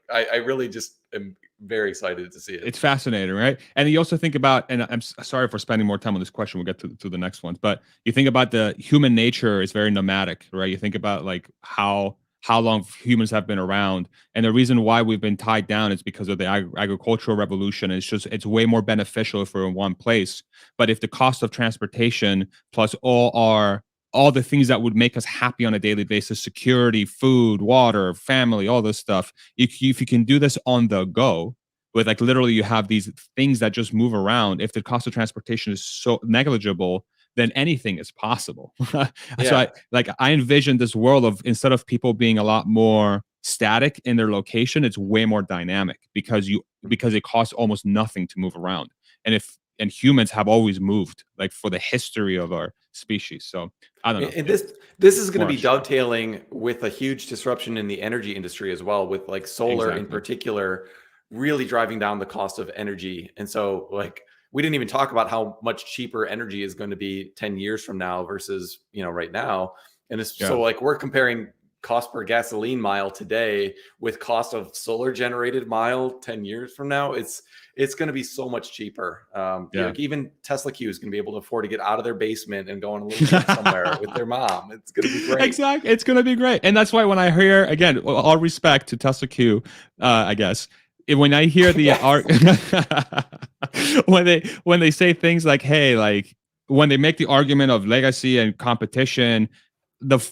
I really just am very excited to see it. It's fascinating, right? And you also think about, and I'm sorry for spending more time on this question. We'll get to the next ones, but you think about the human nature is very nomadic, right? You think about like how long humans have been around, and the reason why we've been tied down is because of the agricultural revolution. It's way more beneficial if we're in one place. But if the cost of transportation plus all the things that would make us happy on a daily basis, security, food, water, family, all this stuff, if you can do this on the go, with like literally you have these things that just move around, if the cost of transportation is so negligible, then anything is possible. So I envision this world of, instead of people being a lot more static in their location, it's way more dynamic because it costs almost nothing to move around. And humans have always moved, like for the history of our species. So I don't know. And this is going to be dovetailing with a huge disruption in the energy industry as well, with like solar in particular, really driving down the cost of energy. And so like, we didn't even talk about how much cheaper energy is going to be 10 years from now versus, right now. And so like we're comparing cost per gasoline mile today with cost of solar generated mile 10 years from now. It's going to be so much cheaper. Like even Tesla Q is going to be able to afford to get out of their basement and go on a little trip somewhere with their mom. It's going to be great. Exactly. It's going to be great. And that's why when I hear, again, all respect to Tesla Q, I guess, when I hear the when they say things like, hey, like when they make the argument of legacy and competition,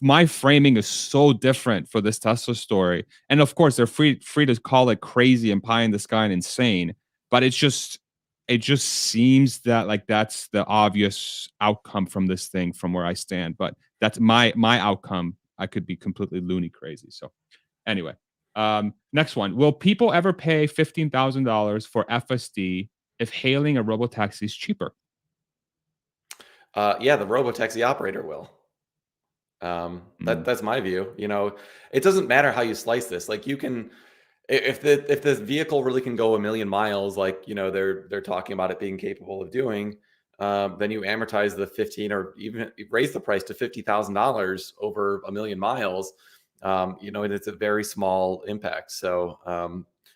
my framing is so different for this Tesla story. And of course, they're free to call it crazy and pie in the sky and insane, but it just seems that like that's the obvious outcome from this thing from where I stand. But that's my outcome. I could be completely loony crazy. So anyway, next one. Will people ever pay $15,000 for FSD if hailing a robotaxi is cheaper? The robotaxi operator will. That's my view. It doesn't matter how you slice this. Like you can, if the vehicle really can go a million miles, like they're talking about it being capable of doing, then you amortize the 15 or even raise the price to $50,000 over a million miles. And it's a very small impact. So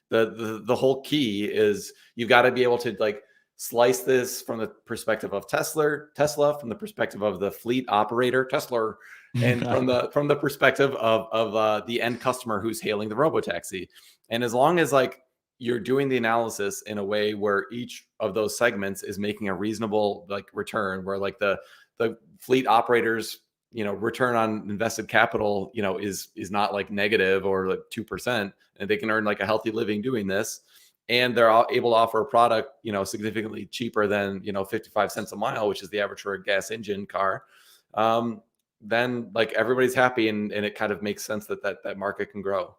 the whole key is you've got to be able to like slice this from the perspective of Tesla, from the perspective of the fleet operator, Tesla, and from the perspective of the end customer who's hailing the robotaxi. And as long as like you're doing the analysis in a way where each of those segments is making a reasonable like return, where like the fleet operators return on invested capital is not like negative or like 2%, and they can earn like a healthy living doing this, and they're all able to offer a product significantly cheaper than 55 cents a mile, which is the average for a gas engine car. Then like everybody's happy, and it kind of makes sense that market can grow.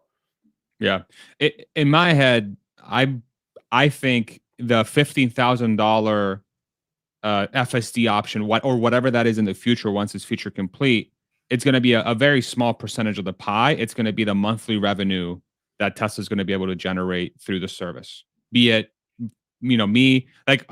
Yeah. In my head, I think the $15,000 FSD option, whatever that is in the future, once it's feature complete, it's going to be a very small percentage of the pie. It's going to be the monthly revenue that Tesla's going to be able to generate through the service. Be it, me, like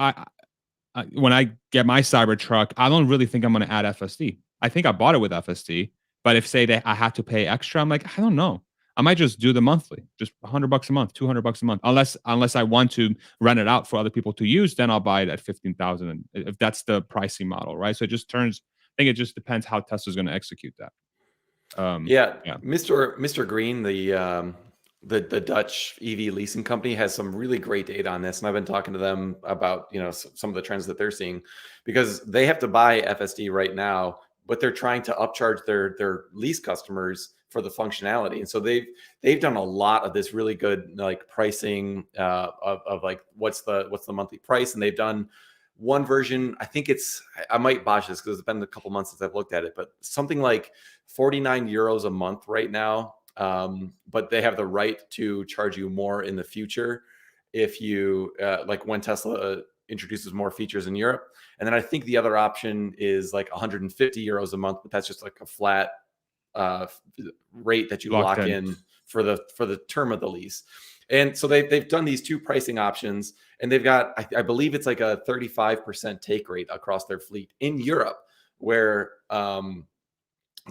when I get my Cybertruck, I don't really think I'm going to add FSD. I think I bought it with FSD, but if say that I have to pay extra, I'm like, I don't know. I might just do the monthly, just $100 a month, $200 a month, unless I want to rent it out for other people to use. Then I'll buy it at 15,000 if that's the pricing model, right? So it just turns. I think it just depends how Tesla's going to execute that. Yeah, Yeah. Mr. Green, the Dutch EV leasing company, has some really great data on this, and I've been talking to them about some of the trends that they're seeing, because they have to buy FSD right now, but they're trying to upcharge their lease customers for the functionality, and so they've done a lot of this really good like pricing of like what's the monthly price, and they've done one version. I think I might botch this because it's been a couple months since I've looked at it, but something like 49 euros a month right now. But they have the right to charge you more in the future if you like when Tesla introduces more features in Europe. And then I think the other option is like 150 euros a month, but that's just like a flat rate that you lock in for the term of the lease. And so they've done these two pricing options, and they've got, I believe it's like a 35% take rate across their fleet in Europe, where the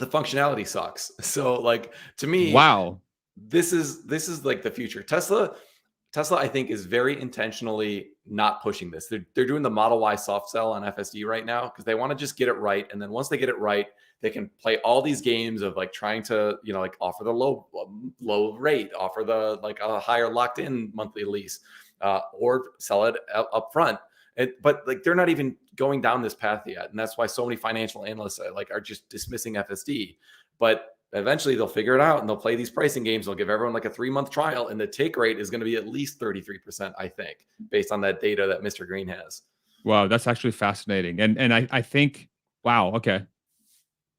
functionality sucks. So like, to me, Wow, this is like the future. Tesla, I think, is very intentionally not pushing this. They're doing the Model Y soft sell on FSD right now because they want to just get it right. And then once they get it right, they can play all these games of like trying to, like offer the low rate, offer the like a higher locked in monthly lease, or sell it up front. But like they're not even going down this path yet. And that's why so many financial analysts are just dismissing FSD. But eventually they'll figure it out, and they'll play these pricing games. They'll give everyone like a 3-month trial, and the take rate is going to be at least 33%, I think, based on that data that Mr. Green has. wow, that's actually fascinating. And I think, wow, okay,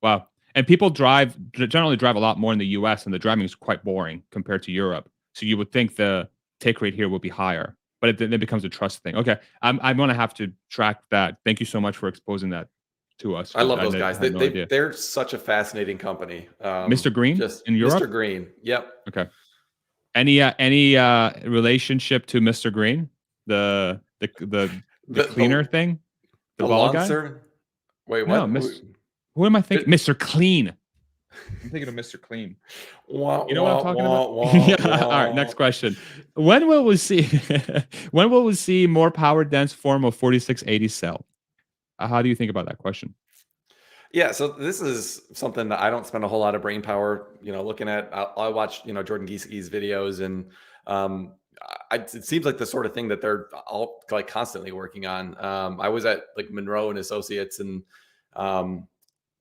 wow. And people generally drive a lot more in the US, and the driving is quite boring compared to Europe. So you would think the take rate here would be higher, but it becomes a trust thing. Okay, I'm going to have to track that. Thank you so much for exposing that to us. I love those guys. had no idea. They're such a fascinating company. Mr. Green Just in Europe? Mr. Green. Yep. Okay. Any relationship to Mr. Green? The cleaner thing? The bald guy? Sir? Wait, No, what? Who am I thinking? Mr. Clean. I'm thinking of Mr. Clean. You know what I'm talking about? Yeah. All right, next question. When will we see more power dense form of 4680 cell? How do you think about that question? Yeah, so this is something that I don't spend a whole lot of brain power, looking at. I watch, Jordan Gieseke's videos, and it seems like the sort of thing that they're all like constantly working on. I was at like Monroe and Associates, and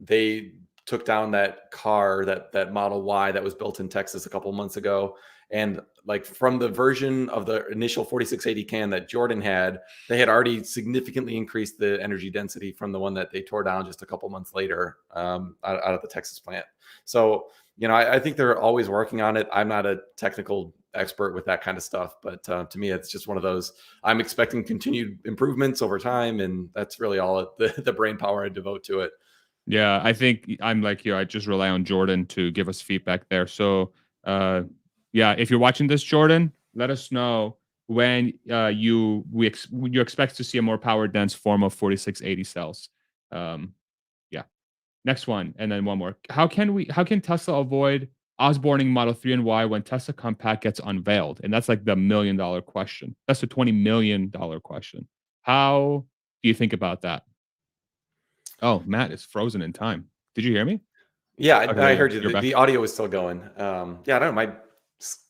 they took down that car, that Model Y that was built in Texas a couple months ago. And like from the version of the initial 4680 can that Jordan had, they had already significantly increased the energy density from the one that they tore down just a couple months later, out of the Texas plant. So, I think they're always working on it. I'm not a technical expert with that kind of stuff, but to me, it's just one of those. I'm expecting continued improvements over time, and that's really all the brain power I devote to it. Yeah, I think I'm like you. I just rely on Jordan to give us feedback there. So, Yeah, if you're watching this, Jordan, let us know when you expect to see a more power dense form of 4680 cells. Um, yeah. Next one, and then one more. How can Tesla avoid Osborning Model 3 and Y when Tesla Compact gets unveiled? And that's like the $1 million question. That's the $20 million question. How do you think about that? Oh, Matt is frozen in time. Did you hear me? Yeah, Okay, I there you go. heard you. You're back. The audio is still going. Yeah, I don't know. My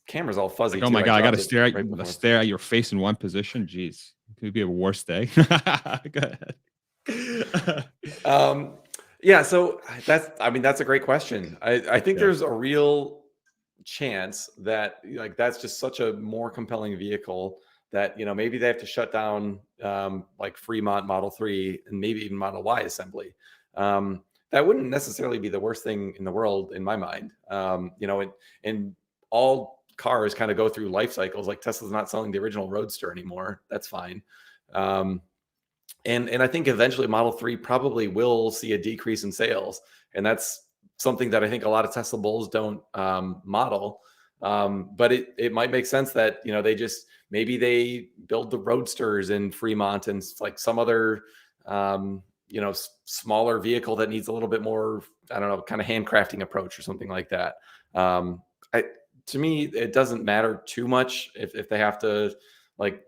camera's all fuzzy Like, oh my too. I god, I got dropped to it right before. stare at your face in one position. Jeez, it could be a worse day. Go ahead. Um, yeah, so I mean, that's a great question. I think Yeah. there's a real chance that like that's just such a more compelling vehicle that maybe they have to shut down like Fremont Model 3 and maybe even Model Y assembly. That wouldn't necessarily be the worst thing in the world in my mind. And all cars kind of go through life cycles. Like Tesla's not selling the original Roadster anymore. That's fine. Um, and I think eventually Model 3 probably will see a decrease in sales. And that's something that I think a lot of Tesla bulls don't model. But it might make sense that, they just, maybe they build the Roadsters in Fremont and like some other, smaller vehicle that needs a little bit more, I don't know, kind of handcrafting approach or something like that. Um, I, to me, it doesn't matter too much if they have to like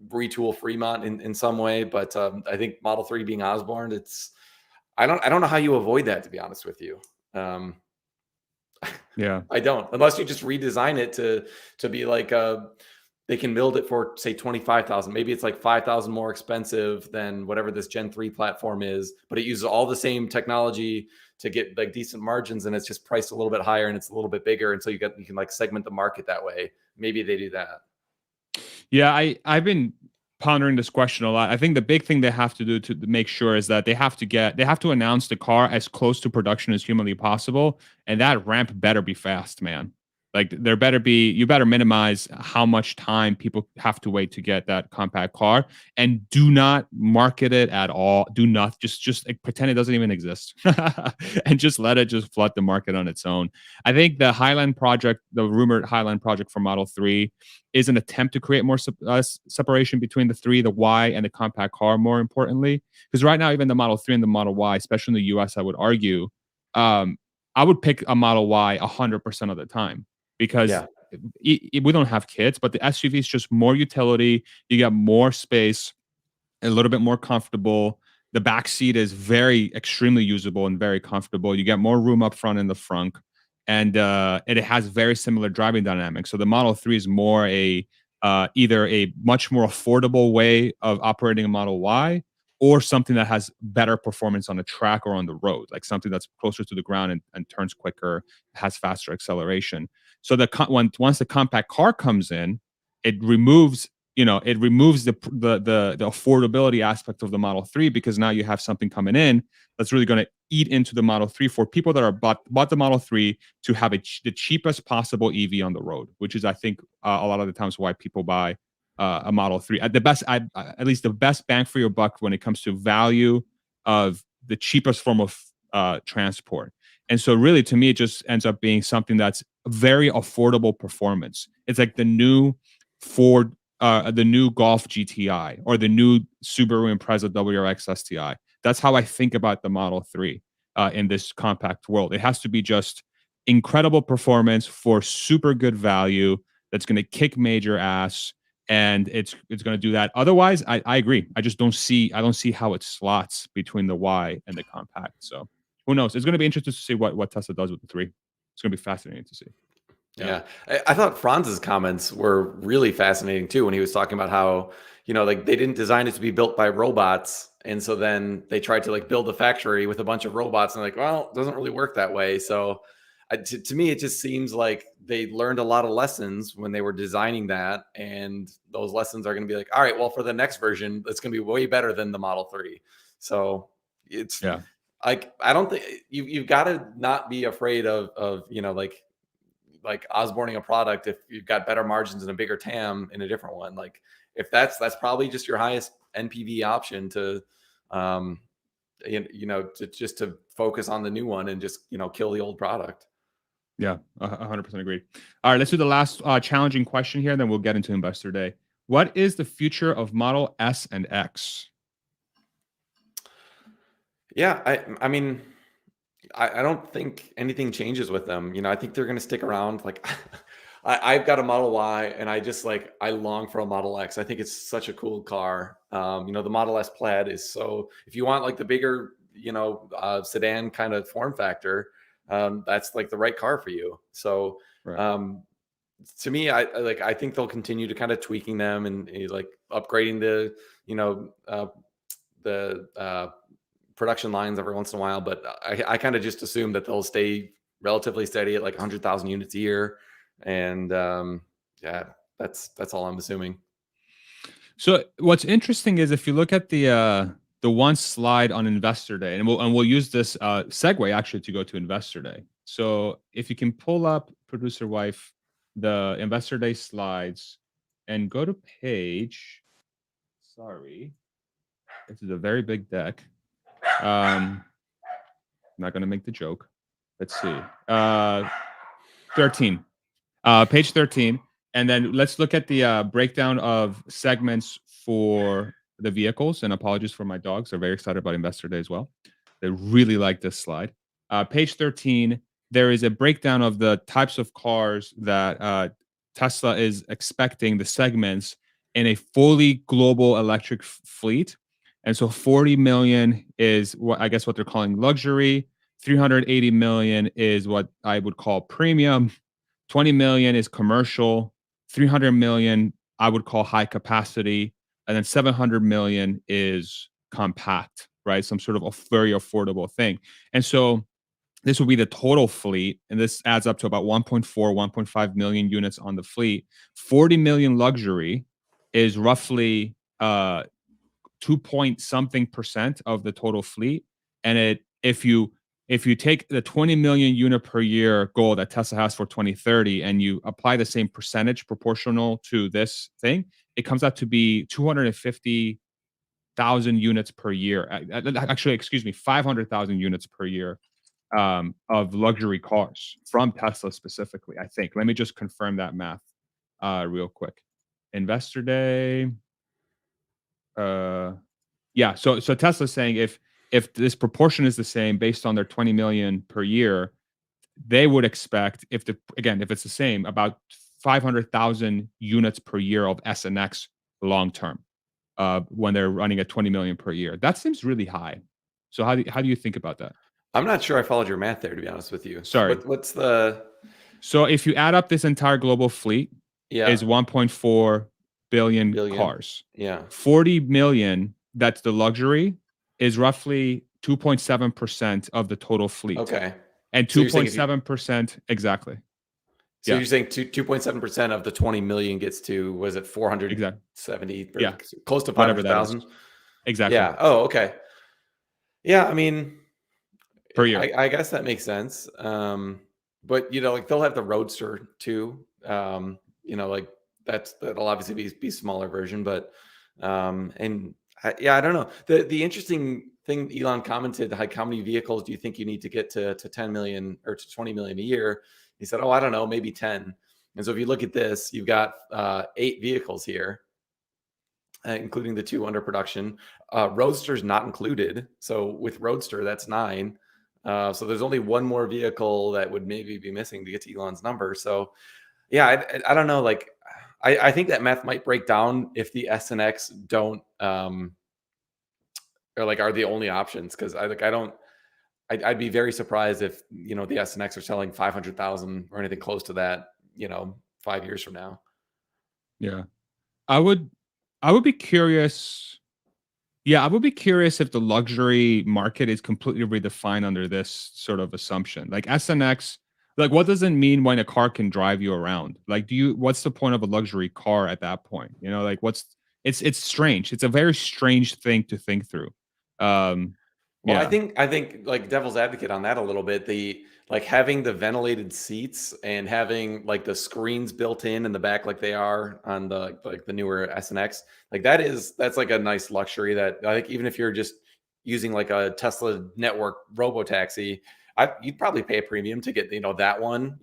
retool Fremont in some way, but I think Model 3 being Osborne, I don't know how you avoid that, to be honest with you. Um, Yeah. I don't, unless you just redesign it to be like they can build it for say 25,000. Maybe it's like 5,000 more expensive than whatever this Gen 3 platform is, but it uses all the same technology to get like decent margins, and it's just priced a little bit higher and it's a little bit bigger, and so you can like segment the market that way. Maybe they do that. Yeah, I've been pondering this question a lot. I think the big thing they have to do to make sure is that they have to announce the car as close to production as humanly possible, and that ramp better be fast, man. Like you better minimize how much time people have to wait to get that compact car, and do not market it at all. Do not just like, pretend it doesn't even exist, and just let it just flood the market on its own. I think the Highland project, the rumored Highland project for Model 3, is an attempt to create more separation between the 3, the Y, and the compact car, more importantly. Because right now, even the Model 3 and the Model Y, especially in the US, I would argue, um, I would pick a Model Y 100% of the time because Yeah. we don't have kids, but the SUV is just more utility. You get more space, a little bit more comfortable. The back seat is very extremely usable and very comfortable. You get more room up front in the front, and it has very similar driving dynamics. So the Model 3 is more either a much more affordable way of operating a Model Y, or something that has better performance on the track or on the road, like something that's closer to the ground and turns quicker, has faster acceleration. So once the compact car comes in, it removes the affordability aspect of the Model 3, because now you have something coming in that's really going to eat into the Model 3 for people that are bought the Model 3 to have the cheapest possible EV on the road, which is, I think, a lot of the times why people buy a Model 3 at at least the best bang for your buck when it comes to value of the cheapest form of transport. And so really, to me, it just ends up being something that's very affordable performance. It's like the new Ford, the new Golf GTI, or the new Subaru Impreza WRX STI. That's how I think about the Model 3 in this compact world. It has to be just incredible performance for super good value that's going to kick major ass, and it's going to do that. Otherwise, I agree. I don't see how it slots between the Y and the compact. So who knows? It's going to be interesting to see what Tesla does with the 3. It's going to be fascinating to see. Yeah. Yeah. I thought Franz's comments were really fascinating too, when he was talking about how, like they didn't design it to be built by robots. And so then they tried to like build a factory with a bunch of robots, and like, well, it doesn't really work that way. So to me, it just seems like they learned a lot of lessons when they were designing that. And those lessons are going to be like, all right, well, for the next version, it's going to be way better than the Model 3. So it's Yeah. like, I don't think you've got to not be afraid of, like Osborning a product if you've got better margins and a bigger TAM in a different one. Like if that's probably just your highest NPV option to to focus on the new one and just kill the old product. Yeah, 100% agree. All right, let's do the last challenging question here, and then we'll get into Investor Day. What is the future of Model S and X? Yeah, I mean, I don't think anything changes with them. I think they're going to stick around. Like, I've got a Model Y, and I long for a Model X. I think it's such a cool car. The Model S Plaid is so. If you want like the bigger, sedan kind of form factor, that's like the right car for you. So, Right. um, to me, I think they'll continue to kind of tweaking them and like upgrading the production lines every once in a while, but I kind of just assume that they'll stay relatively steady at like 100,000 units a year, and yeah, that's all I'm assuming. So what's interesting is if you look at the one slide on Investor Day, and we'll use this segue actually to go to Investor Day. So if you can pull up producer wife the Investor Day slides and go to page. Sorry, this is a very big deck. I'm not going to make the joke. Let's see. 13. Page 13. And then let's look at the breakdown of segments for the vehicles. And apologies for my dogs. They're very excited about Investor Day as well. They really like this slide. Page 13, there is a breakdown of the types of cars that Tesla is expecting, the segments in a fully global electric fleet. And so 40 million is what I guess what they're calling luxury. 380 million is what I would call premium. 20 million is commercial. 300 million I would call high capacity, and then 700 million is compact, right? Some sort of a very affordable thing. And so this would be the total fleet, and this adds up to about 1.4, 1.5 million units on the fleet. 40 million luxury is roughly 2 point something percent of the total fleet. And if you take the 20 million unit per year goal that Tesla has for 2030 and you apply the same percentage proportional to this thing, it comes out to be 250,000 units per year. Actually, excuse me, 500,000 units per year of luxury cars from Tesla specifically, I think. Let me just confirm that math real quick. Investor Day. Yeah, so Tesla's saying if this proportion is the same based on their 20 million per year, they would expect if it's the same, about 500,000 units per year of S and X long term, when they're running at 20 million per year. That seems really high. So how do you think about that? I'm not sure I followed your math there, to be honest with you. Sorry. What's the? So if you add up this entire global fleet, is Yeah, 1.4 billion billion. cars. Yeah. 40 million, that's the luxury, is roughly 2.7% of the total fleet. Okay. And So you're saying 2.7% exactly. So Yeah, you're saying 2.7% of the 20 million gets to, was it exactly. 470 or Yeah, close to whatever that is. 500,000? Exactly. Yeah. Oh, okay. Yeah. I mean, Per year. I guess that makes sense. But like they'll have the Roadster too. Like that'll obviously be smaller version, but I don't know. The interesting thing Elon commented, like how many vehicles do you think you need to get to 10 million or to 20 million a year? He said, "Oh, I don't know, maybe 10." And so if you look at this, you've got 8 vehicles here, including the 2 under production. Roadster's not included. So with Roadster, that's 9. So there's only one more vehicle that would maybe be missing to get to Elon's number. So yeah, I don't know. Like, I think that math might break down if the S and X don't or like are the only options. Because I'd be very surprised if the S and X are selling 500,000 or anything close to that. 5 years from now. Yeah. I would be curious. Yeah, I would be curious if the luxury market is completely redefined under this sort of assumption. Like SNX, like what does it mean when a car can drive you around? Like what's the point of a luxury car at that point? Like it's strange. It's a very strange thing to think through. Well, I Yeah. think like devil's advocate on that a little bit, the like having the ventilated seats and having like the screens built in the back like they are on the newer S and X, like that's like a nice luxury that I think even if you're just using like a Tesla network robo taxi, you'd probably pay a premium to get, that one,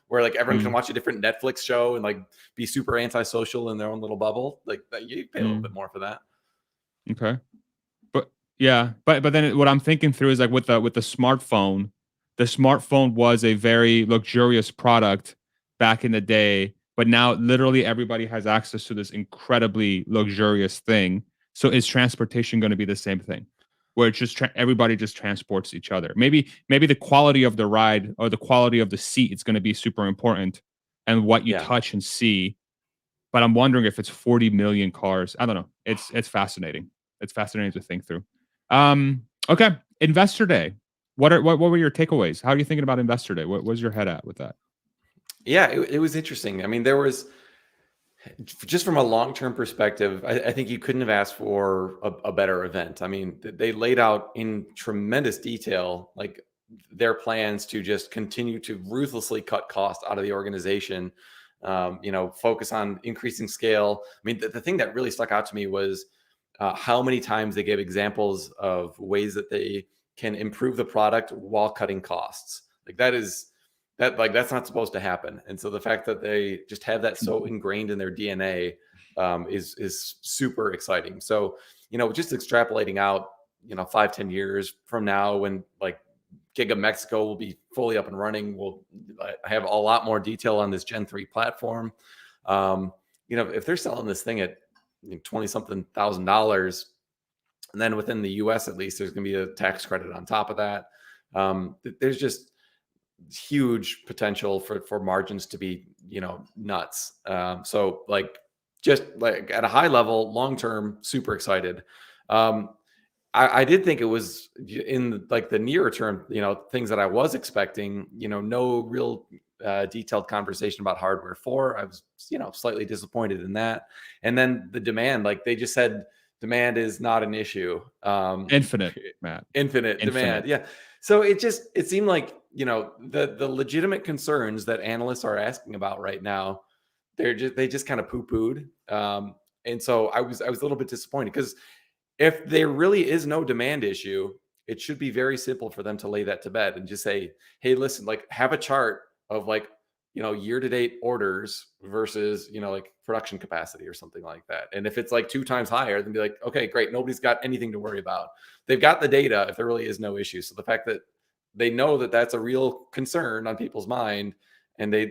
where like everyone can watch a different Netflix show and like be super antisocial in their own little bubble. Like you pay a little bit more for that. Okay. But yeah, but then what I'm thinking through is like with the smartphone, the smartphone was a very luxurious product back in the day, but now literally everybody has access to this incredibly luxurious thing. So is transportation going to be the same thing? Where it's just everybody just transports each other. Maybe the quality of the ride or the quality of the seat is going to be super important and what you Yeah. touch and see. But I'm wondering if it's 40 million cars. I don't know. It's fascinating. It's fascinating to think through. Okay, Investor Day. What were your takeaways? How are you thinking about Investor Day? What was your head at with that? Yeah, it was interesting. I mean, there was, just from a long-term perspective, I think you couldn't have asked for a better event. I mean, they laid out in tremendous detail, like their plans to just continue to ruthlessly cut costs out of the organization, focus on increasing scale. I mean, the thing that really stuck out to me was how many times they gave examples of ways that they can improve the product while cutting costs. Like that's not supposed to happen. And so the fact that they just have that so ingrained in their DNA is super exciting. So, just extrapolating out, 5-10 years from now, when like Giga Mexico will be fully up and running, I have a lot more detail on this Gen 3 platform. If they're selling this thing at 20 something $1,000, and then within the US, at least, there's going to be a tax credit on top of that. There's just huge potential for margins to be, nuts. So like, just like at a high level, long-term, super excited. I did think it was in like the nearer term, things that I was expecting, no real detailed conversation about hardware 4. I was, slightly disappointed in that. And then the demand, like they just said, demand is not an issue. Infinite, Matt. Infinite demand. Yeah. So it seemed like, the legitimate concerns that analysts are asking about right now, they just kind of poo-pooed. And so I was a little bit disappointed, because if there really is no demand issue, it should be very simple for them to lay that to bed and just say, hey, listen, like have a chart of like, year-to-date orders versus, like production capacity or something like that. And if it's like 2 times higher, then be like, okay, great. Nobody's got anything to worry about. They've got the data if there really is no issue. So the fact that they know that that's a real concern on people's mind, and they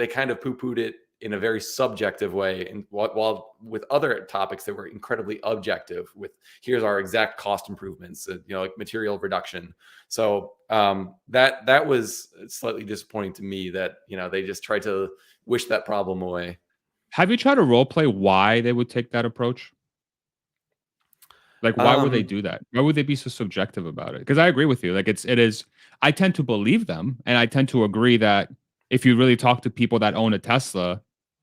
kind of poo-pooed it in a very subjective way, and while with other topics that were incredibly objective, with here's our exact cost improvements, like material reduction. So that was slightly disappointing to me, that they just tried to wish that problem away. Have you tried to role play why they would take that approach? Like, why would they do that? Why would they be so subjective about it? Because I agree with you. Like, it is. I tend to believe them, and I tend to agree that if you really talk to people that own a Tesla,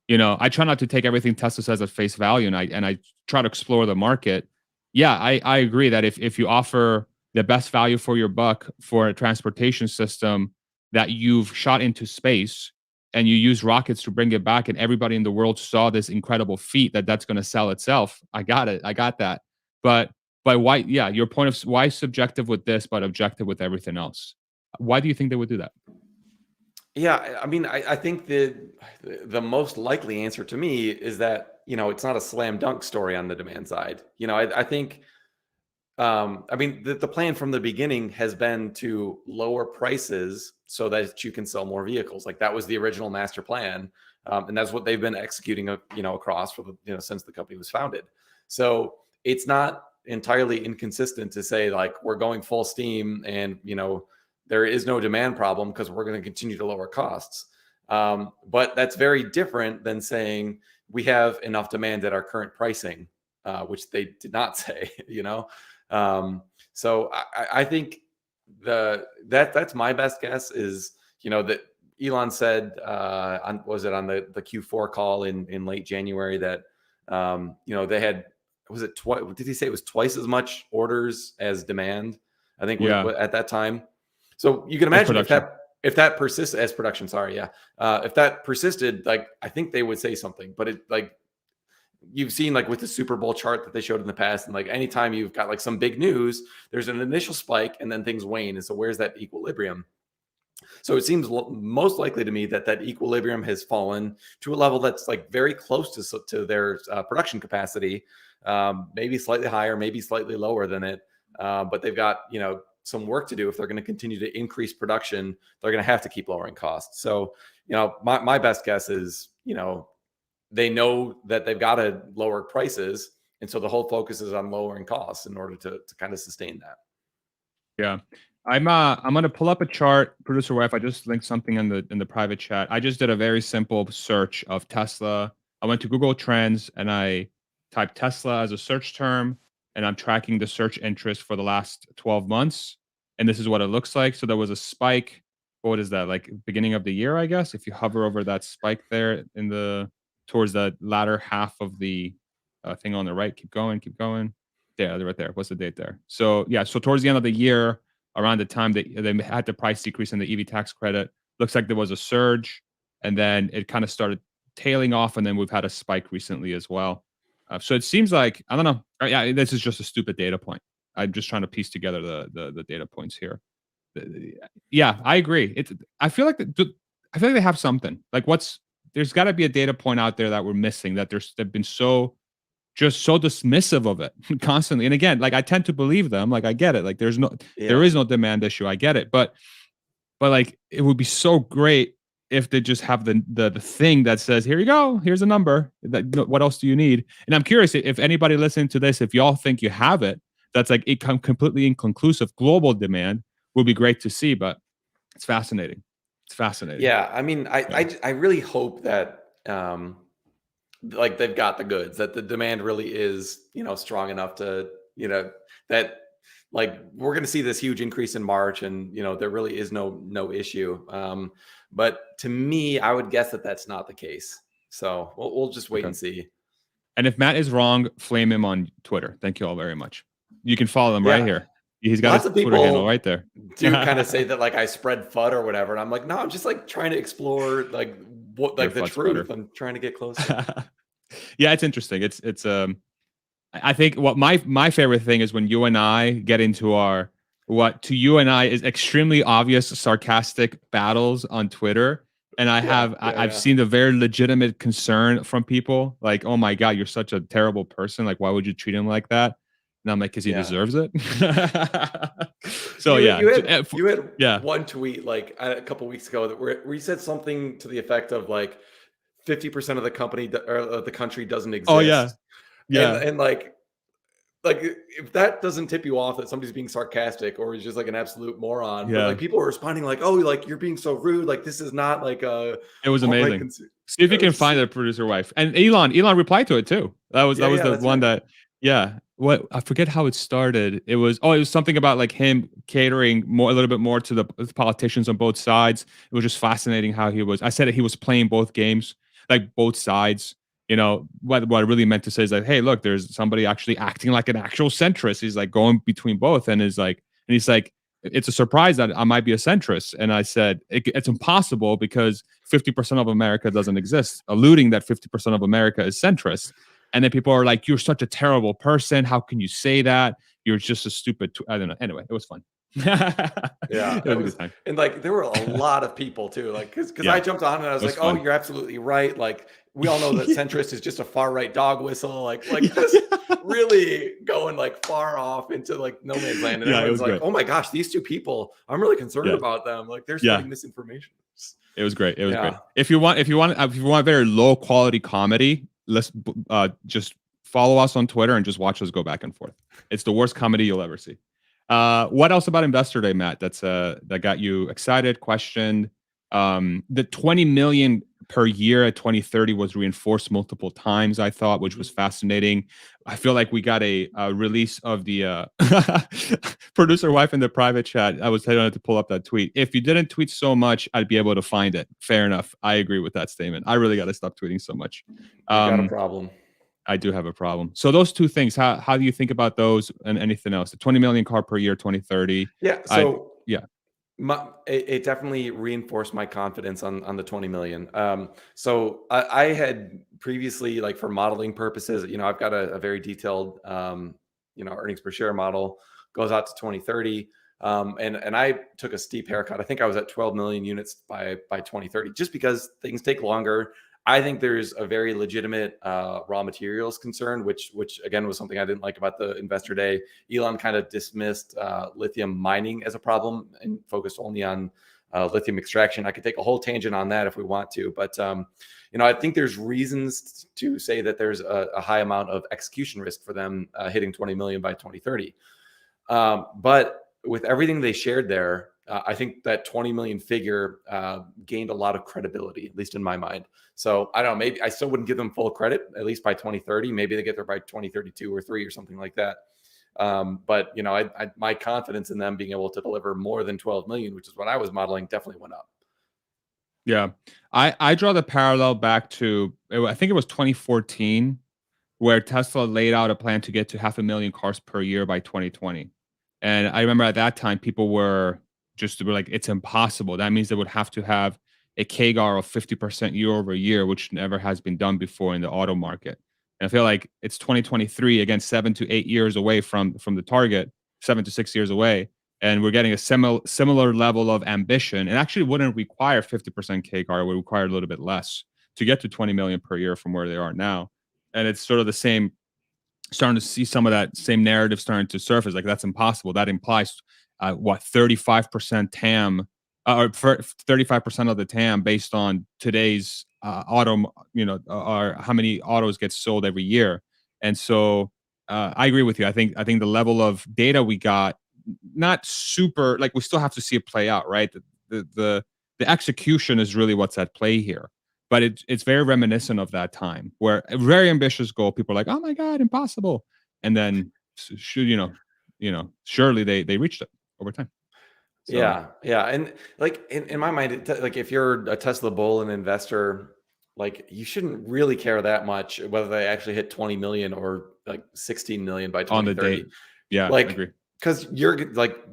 I try not to take everything Tesla says at face value, and I try to explore the market. Yeah, I agree that if you offer the best value for your buck for a transportation system that you've shot into space, and you use rockets to bring it back, and everybody in the world saw this incredible feat, that's going to sell itself. I got it. I got that. But why? Yeah, your point of why subjective with this, but objective with everything else. Why do you think they would do that? Yeah, I mean, I think the most likely answer to me is that, it's not a slam dunk story on the demand side. I think, I mean, the plan from the beginning has been to lower prices so that you can sell more vehicles. Like that was the original master plan, and that's what they've been executing, across for since the company was founded. So it's not entirely inconsistent to say like we're going full steam, and there is no demand problem because we're going to continue to lower costs. But that's very different than saying we have enough demand at our current pricing, which they did not say. So I think that's my best guess is, that Elon said, on the Q4 call in late January that, they had, did he say it was twice as much orders as demand? I think at that time. So you can imagine if that persists as production, sorry. Yeah. If that persisted, like, I think they would say something, but you've seen like with the Super Bowl chart that they showed in the past, and like anytime you've got like some big news, there's an initial spike and then things wane. And so where's that equilibrium? So it seems most likely to me that that equilibrium has fallen to a level that's like very close to their production capacity, maybe slightly higher, maybe slightly lower than it. But they've got, some work to do. If they're going to continue to increase production, they're going to have to keep lowering costs. So, my best guess is, they know that they've got to lower prices. And so the whole focus is on lowering costs in order to kind of sustain that. Yeah. I'm gonna pull up a chart, producer wife. I just linked something in the private chat. I just did a very simple search of Tesla. I went to Google Trends and I typed Tesla as a search term, and I'm tracking the search interest for the last 12 months. And this is what it looks like. So there was a spike. What is that? Like beginning of the year, I guess. If you hover over that spike there towards the latter half of the thing on the right, keep going, keep going. Yeah, right there. What's the date there? So yeah, so towards the end of the year, around the time that they had the price decrease in the EV tax credit, looks like there was a surge, and then it kind of started tailing off, and then we've had a spike recently as well. So it seems like, I don't know. Yeah, this is just a stupid data point. I'm just trying to piece together the data points here. Yeah, I agree. I feel like they have something. Like there's got to be a data point out there that we're missing, that they've been so dismissive of it constantly. And again, like I tend to believe them. Like I get it. Like there is no demand issue. I get it. But like it would be so great if they just have the thing that says, here you go, here's a number. What else do you need? And I'm curious if anybody listening to this, if y'all think you have it, that's like completely inconclusive global demand, would be great to see. But it's fascinating. It's fascinating. Yeah. I mean, I really hope that, like they've got the goods, that the demand really is, strong enough to, that like we're going to see this huge increase in March, and, there really is no issue. But to me, I would guess that that's not the case. So we'll just wait and see. And if Matt is wrong, flame him on Twitter. Thank you all very much. You can follow him right here. He's got his Twitter handle right there. Do kind of say that like I spread FUD or whatever. And I'm like, no, I'm just like trying to explore like what, like the truth. Spreader. I'm trying to get closer. Yeah, it's interesting. It's I think what my favorite thing is when you and I get into what to you and I is extremely obvious sarcastic battles on Twitter. And I've seen the very legitimate concern from people like, oh my God, you're such a terrible person. Like, why would you treat him like that? And I'm like, because he deserves it. So you had one tweet like a couple weeks ago where you said something to the effect of like 50% of the company or the country doesn't exist. Oh yeah. And like if that doesn't tip you off that somebody's being sarcastic or is just like an absolute moron, but like people are responding like, oh, like you're being so rude. Like this is not like it was amazing. See if you can find the producer wife. And Elon replied to it too. That was the one that what I forget how it started. It was something about like him catering a little bit more to the politicians on both sides. It was just fascinating how I said that he was playing both games, like both sides. What I really meant to say is like, hey, look, there's somebody actually acting like an actual centrist. He's like going between both, and he's like, it's a surprise that I might be a centrist. And I said, it's impossible because 50% of America doesn't exist, alluding that 50% of America is centrist. And then people are like, you're such a terrible person. How can you say that? You're just a stupid. I don't know. Anyway, it was fun. Yeah, it was and like there were a lot of people too, like because I jumped on and I was like, fun. Oh, you're absolutely right. Like we all know that centrist is just a far right dog whistle, like just really going like far off into like no man's land. And everyone's like, great. Oh my gosh, these two people, I'm really concerned about them. Like they're spreading misinformation. It was great. It was great. If you want very low quality comedy, let's just follow us on Twitter and just watch us go back and forth. It's the worst comedy you'll ever see. What else about Investor Day, Matt? That got you excited, questioned. The 20 million per year at 2030 was reinforced multiple times, I thought, which was fascinating. I feel like we got a release of the producer wife in the private chat. I was trying to pull up that tweet. If you didn't tweet so much, I'd be able to find it. Fair enough. I agree with that statement. I really got to stop tweeting so much. You got a problem. I do have a problem. So those two things, how do you think about those and anything else? The 20 million car per year, 2030. Yeah. So It definitely reinforced my confidence on the 20 million. So I had previously, like for modeling purposes, I've got a very detailed, earnings per share model, goes out to 2030. And I took a steep haircut. I think I was at 12 million units by 2030, just because things take longer. I think there's a very legitimate raw materials concern, which again was something I didn't like about the investor day. Elon kind of dismissed lithium mining as a problem and focused only on lithium extraction. I could take a whole tangent on that if we want to, but I think there's reasons to say that there's a high amount of execution risk for them hitting 20 million by 2030. But with everything they shared there, I think that 20 million figure gained a lot of credibility, at least in my mind. So I don't know, maybe I still wouldn't give them full credit, at least by 2030. Maybe they get there by 2032 or 3 or something like that. But my confidence in them being able to deliver more than 12 million, which is what I was modeling, definitely went up. Yeah. I draw the parallel back to, I think it was 2014, where Tesla laid out a plan to get to 500,000 cars per year by 2020. And I remember at that time, people were like, it's impossible. That means they would have to have a CAGR of 50% year over year, which never has been done before in the auto market. And I feel like it's 2023, again, 7 to 8 years away from the target, 7 to 6 years away. And we're getting a similar level of ambition. And actually wouldn't require 50% CAGR, it would require a little bit less to get to 20 million per year from where they are now. And it's sort of the same, starting to see some of that same narrative starting to surface. Like, that's impossible. That implies 35% TAM, or 35% of the TAM based on today's auto, or how many autos get sold every year. And so I agree with you. I think the level of data we got, not super, like, we still have to see it play out, right? The execution is really what's at play here. But it's very reminiscent of that time, where a very ambitious goal, people are like, "Oh my god, impossible," and then should surely they reached it over time. So Yeah. And like in my mind, like if you're a Tesla bull and investor, like you shouldn't really care that much whether they actually hit 20 million or like 16 million by on the 2030. date, yeah, I Like, agree. because you're like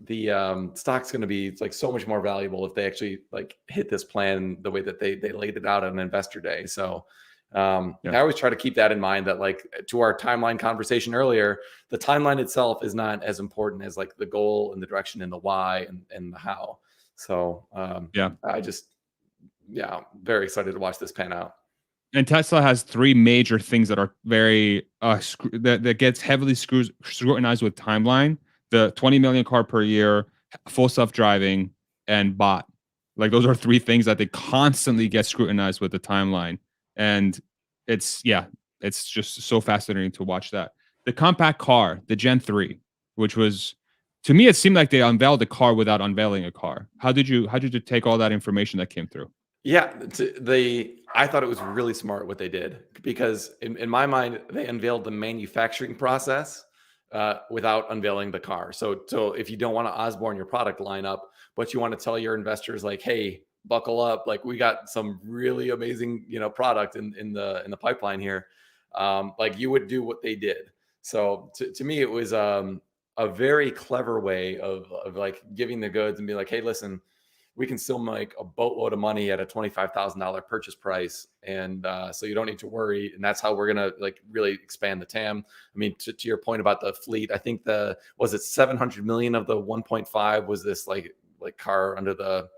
the stock's going to be like so much more valuable if they actually like hit this plan the way that they laid it out on investor day. So Yeah, I always try to keep that in mind, that like to our timeline conversation earlier, the timeline itself is not as important as like the goal and the direction and the why and the how. So yeah. I just, yeah, very excited to watch this pan out. And Tesla has three major things that are very that gets heavily scrutinized with timeline: the 20 million car per year, full self driving, and bot. Like, those are three things that they constantly get scrutinized with the timeline. And it's just so fascinating to watch that. The compact car, the Gen 3, which was, to me, it seemed like they unveiled the car without unveiling a car. How did you take all that information that came through? Yeah, I thought it was really smart what they did, because in my mind they unveiled the manufacturing process without unveiling the car. So if you don't want to Osborne your product lineup, but you want to tell your investors like, hey, buckle up, like we got some really amazing product in the pipeline here, like you would do what they did. So to me it was a very clever way of like giving the goods and be like, hey, listen, we can still make a boatload of money at a $25,000 purchase price. And so you don't need to worry. And that's how we're going to like really expand the TAM. I mean, to your point about the fleet, I think was it 700 million of the 1.5 was this like car under the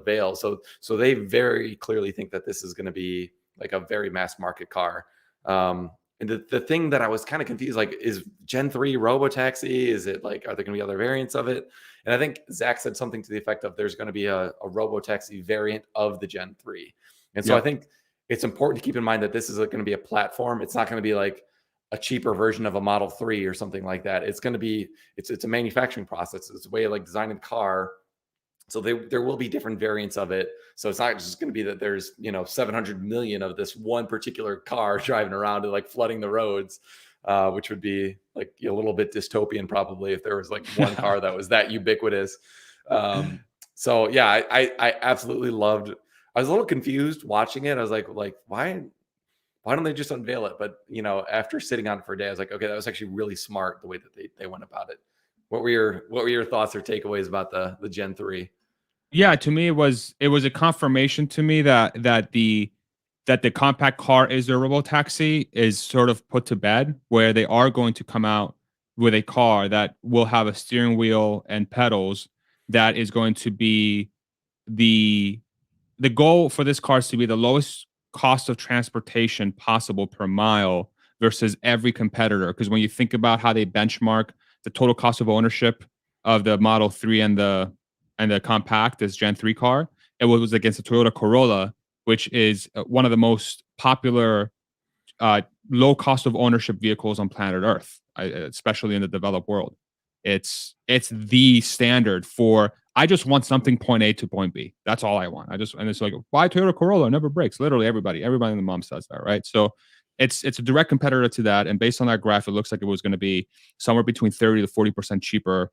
veil. So they very clearly think that this is going to be like a very mass market car. And the thing that I was kind of confused, like, is Gen 3 robotaxi? Is it like, are there going to be other variants of it? And I think Zach said something to the effect of there's going to be a robotaxi variant of the Gen 3. And so I Yep. think it's important to keep in mind that this is going to be a platform. It's not going to be like a cheaper version of a Model 3 or something like that. It's going to be, it's a manufacturing process. It's a way of like designing the car. So there will be different variants of it. So it's not just going to be that there's 700 million of this one particular car driving around and like flooding the roads, which would be like a little bit dystopian probably if there was like one car that was that ubiquitous. So yeah, I absolutely loved. I was a little confused watching it. I was like why don't they just unveil it? But after sitting on it for a day, I was like, okay, that was actually really smart the way that they went about it. What were your thoughts or takeaways about the Gen 3? Yeah, to me, it was a confirmation to me that the compact car is a robo taxi is sort of put to bed, where they are going to come out with a car that will have a steering wheel and pedals that is going to be the goal for this car is to be the lowest cost of transportation possible per mile versus every competitor. Because when you think about how they benchmark the total cost of ownership of the Model 3 and the compact, this Gen 3 car, it was against the Toyota Corolla, which is one of the most popular uh, low cost of ownership vehicles on planet Earth, especially in the developed world. It's the standard for I just want something point A to point B. That's all I want. And it's like why Toyota Corolla never breaks. Literally everybody in the mom says that, right? So it's a direct competitor to that. And based on that graph, it looks like it was going to be somewhere between 30 to 40% cheaper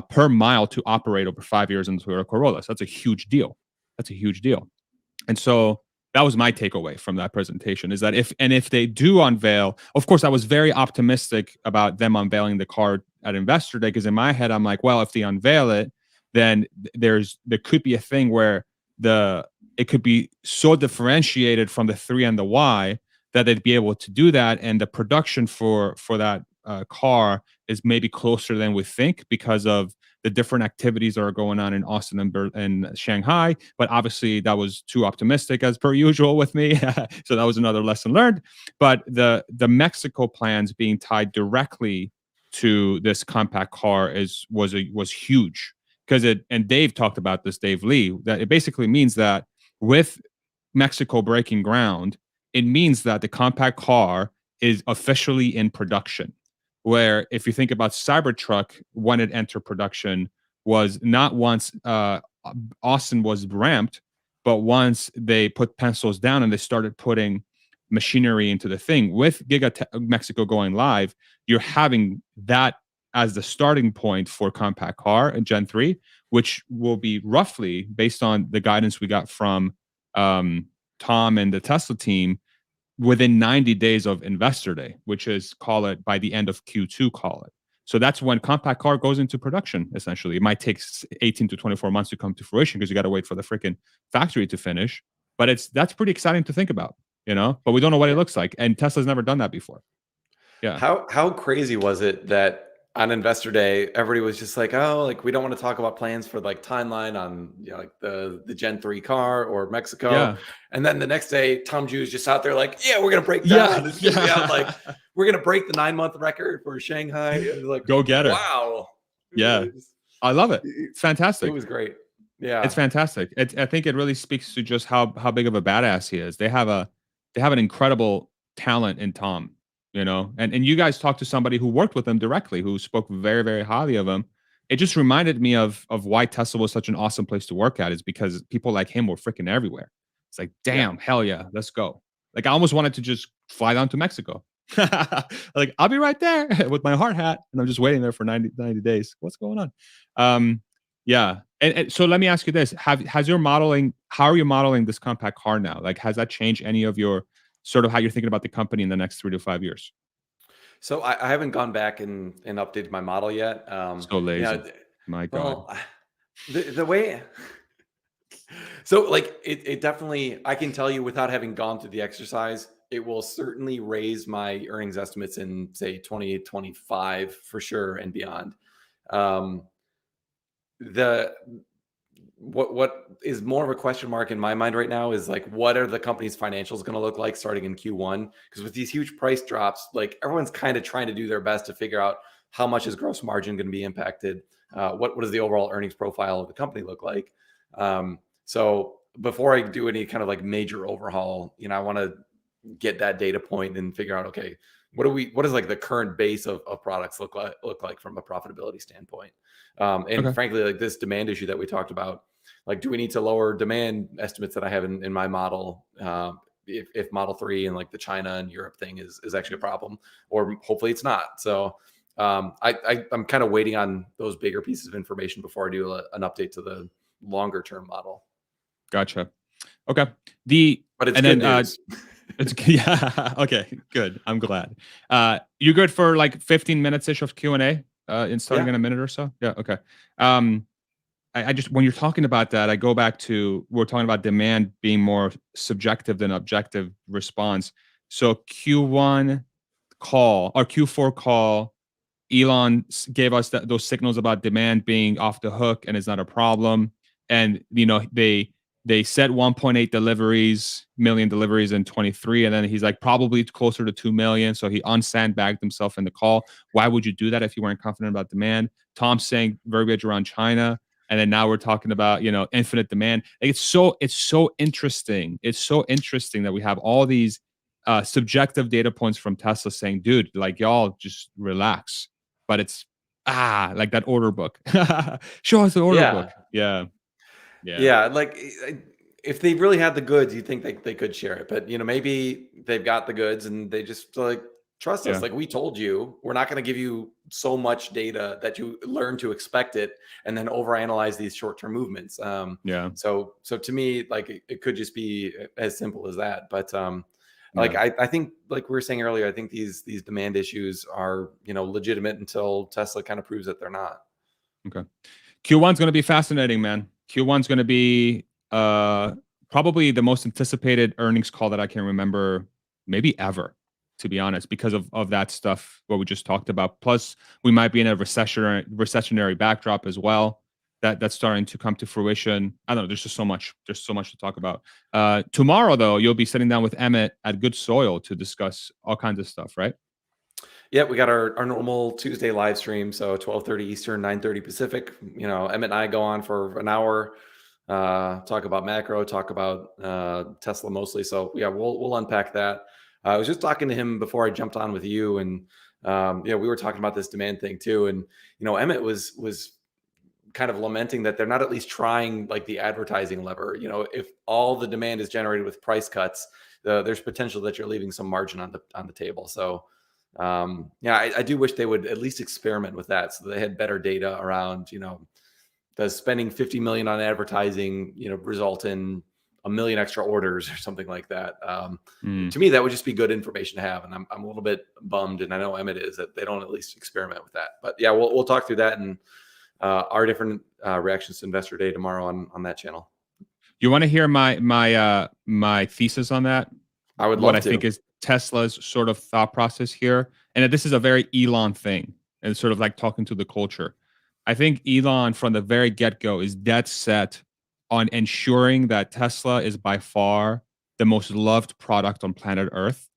per mile to operate over 5 years in the Toyota Corolla. So that's a huge deal. That's a huge deal. And so that was my takeaway from that presentation is that if they do unveil, of course, I was very optimistic about them unveiling the car at Investor Day, because in my head, I'm like, well, if they unveil it, then there could be a thing where it could be so differentiated from the 3 and the Y that they'd be able to do that. And the production for that car is maybe closer than we think because of the different activities that are going on in Austin and Shanghai. But obviously, that was too optimistic as per usual with me. So that was another lesson learned. But the Mexico plans being tied directly to this compact car was huge because and Dave talked about this, Dave Lee, that it basically means that with Mexico breaking ground, it means that the compact car is officially in production. Where if you think about Cybertruck, when it entered production, was not once Austin was ramped, but once they put pencils down and they started putting machinery into the thing. With Mexico going live, you're having that as the starting point for compact car in Gen 3, which will be roughly based on the guidance we got from Tom and the Tesla team within 90 days of Investor Day, which is, call it by the end of Q2, call it. So that's when compact car goes into production, essentially. It might take 18 to 24 months to come to fruition because you got to wait for the freaking factory to finish. But that's pretty exciting to think about, but we don't know what it looks like. And Tesla's never done that before. Yeah. How crazy was it that on Investor Day, everybody was just like, oh, like we don't want to talk about plans for like timeline on like the Gen 3 car or Mexico. Yeah. And then the next day, Tom Ju's just out there like, yeah, we're gonna break down. It's gonna be out like we're gonna break the 9-month record for Shanghai. It was like, go get her. Wow. Yeah. I love it. It's fantastic. It was great. Yeah. It's fantastic. I think it really speaks to just how big of a badass he is. They have an incredible talent in Tom. And you guys talked to somebody who worked with him directly, who spoke very, very highly of him. It just reminded me of why Tesla was such an awesome place to work at, is because people like him were freaking everywhere. It's like, damn, hell yeah, let's go. Like I almost wanted to just fly down to Mexico. Like I'll be right there with my hard hat, and I'm just waiting there for 90 days. What's going on? Yeah. And so let me ask you this: how are you modeling this compact car now? Like, has that changed any of your sort of how you're thinking about the company in the next 3 to 5 years? So I haven't gone back and updated my model yet. So lazy. My God. Well, the way, so like it definitely, I can tell you without having gone through the exercise, it will certainly raise my earnings estimates in say 2025 for sure and beyond. The what is more of a question mark in my mind right now is like, what are the company's financials going to look like starting in Q1? Because with these huge price drops, like everyone's kind of trying to do their best to figure out how much is gross margin going to be impacted. What does the overall earnings profile of the company look like? So before I do any kind of like major overhaul, I want to get that data point and figure out, okay, what does like the current base of products look like from a profitability standpoint? And frankly, like this demand issue that we talked about, like, do we need to lower demand estimates that I have in my model? If Model 3 and like the China and Europe thing is actually a problem, or hopefully it's not. So I'm kind of waiting on those bigger pieces of information before I do an update to the longer term model. Gotcha. Okay. But it's good news. It's yeah. Okay, good. I'm glad. You good for like 15 minutes ish of Q&A? in starting Yeah. in a minute or so? Yeah. Okay. Um, I just when you're talking about that, I go back to we're talking about demand being more subjective than objective response. So Q1 call or Q4 call, Elon gave us those signals about demand being off the hook and it's not a problem. And they said 1.8 million deliveries in 23, and then he's like probably closer to 2 million. So he unsandbagged himself in the call. Why would you do that if you weren't confident about demand? Tom's saying verbiage around China, and then now we're talking about infinite demand. Like, it's so interesting. It's so interesting that we have all these subjective data points from Tesla saying, dude, like y'all just relax. But it's like that order book. Show us the order Yeah. book. Yeah. Yeah. Yeah, like if they really had the goods, you think they could share it. But maybe they've got the goods and they just like trust us. Yeah. Like we told you, we're not going to give you so much data that you learn to expect it and then overanalyze these short-term movements. Yeah. So to me, like it could just be as simple as that. But like Yeah. I think like we were saying earlier, I think these demand issues are legitimate until Tesla kind of proves that they're not. Okay. Q1's going to be fascinating, man. Q1's going to be probably the most anticipated earnings call that I can remember, maybe ever, to be honest, because of that stuff what we just talked about. Plus, we might be in a recessionary backdrop as well. That's starting to come to fruition. I don't know. There's just so much. There's so much to talk about. Tomorrow, though, you'll be sitting down with Emmett at Good Soil to discuss all kinds of stuff, right? Yeah, we got our normal Tuesday live stream, so 12:30 Eastern, 9:30 Pacific. Emmett and I go on for an hour, talk about macro, talk about Tesla mostly. So yeah, we'll unpack that. I was just talking to him before I jumped on with you, and we were talking about this demand thing too. And Emmett was kind of lamenting that they're not at least trying like the advertising lever. If all the demand is generated with price cuts, there's potential that you're leaving some margin on the table. So I do wish they would at least experiment with that so they had better data around, does spending 50 million on advertising, result in a million extra orders or something like that. To me, that would just be good information to have. And I'm a little bit bummed, and I know Emmett is, that they don't at least experiment with that. But yeah, we'll talk through that and our different reactions to Investor Day tomorrow on that channel. You want to hear my thesis on that? I would What love I to. think is Tesla's sort of thought process here, and that this is a very Elon thing, and sort of like talking to the culture. I think Elon, from the very get-go, is dead set on ensuring that Tesla is by far the most loved product on planet Earth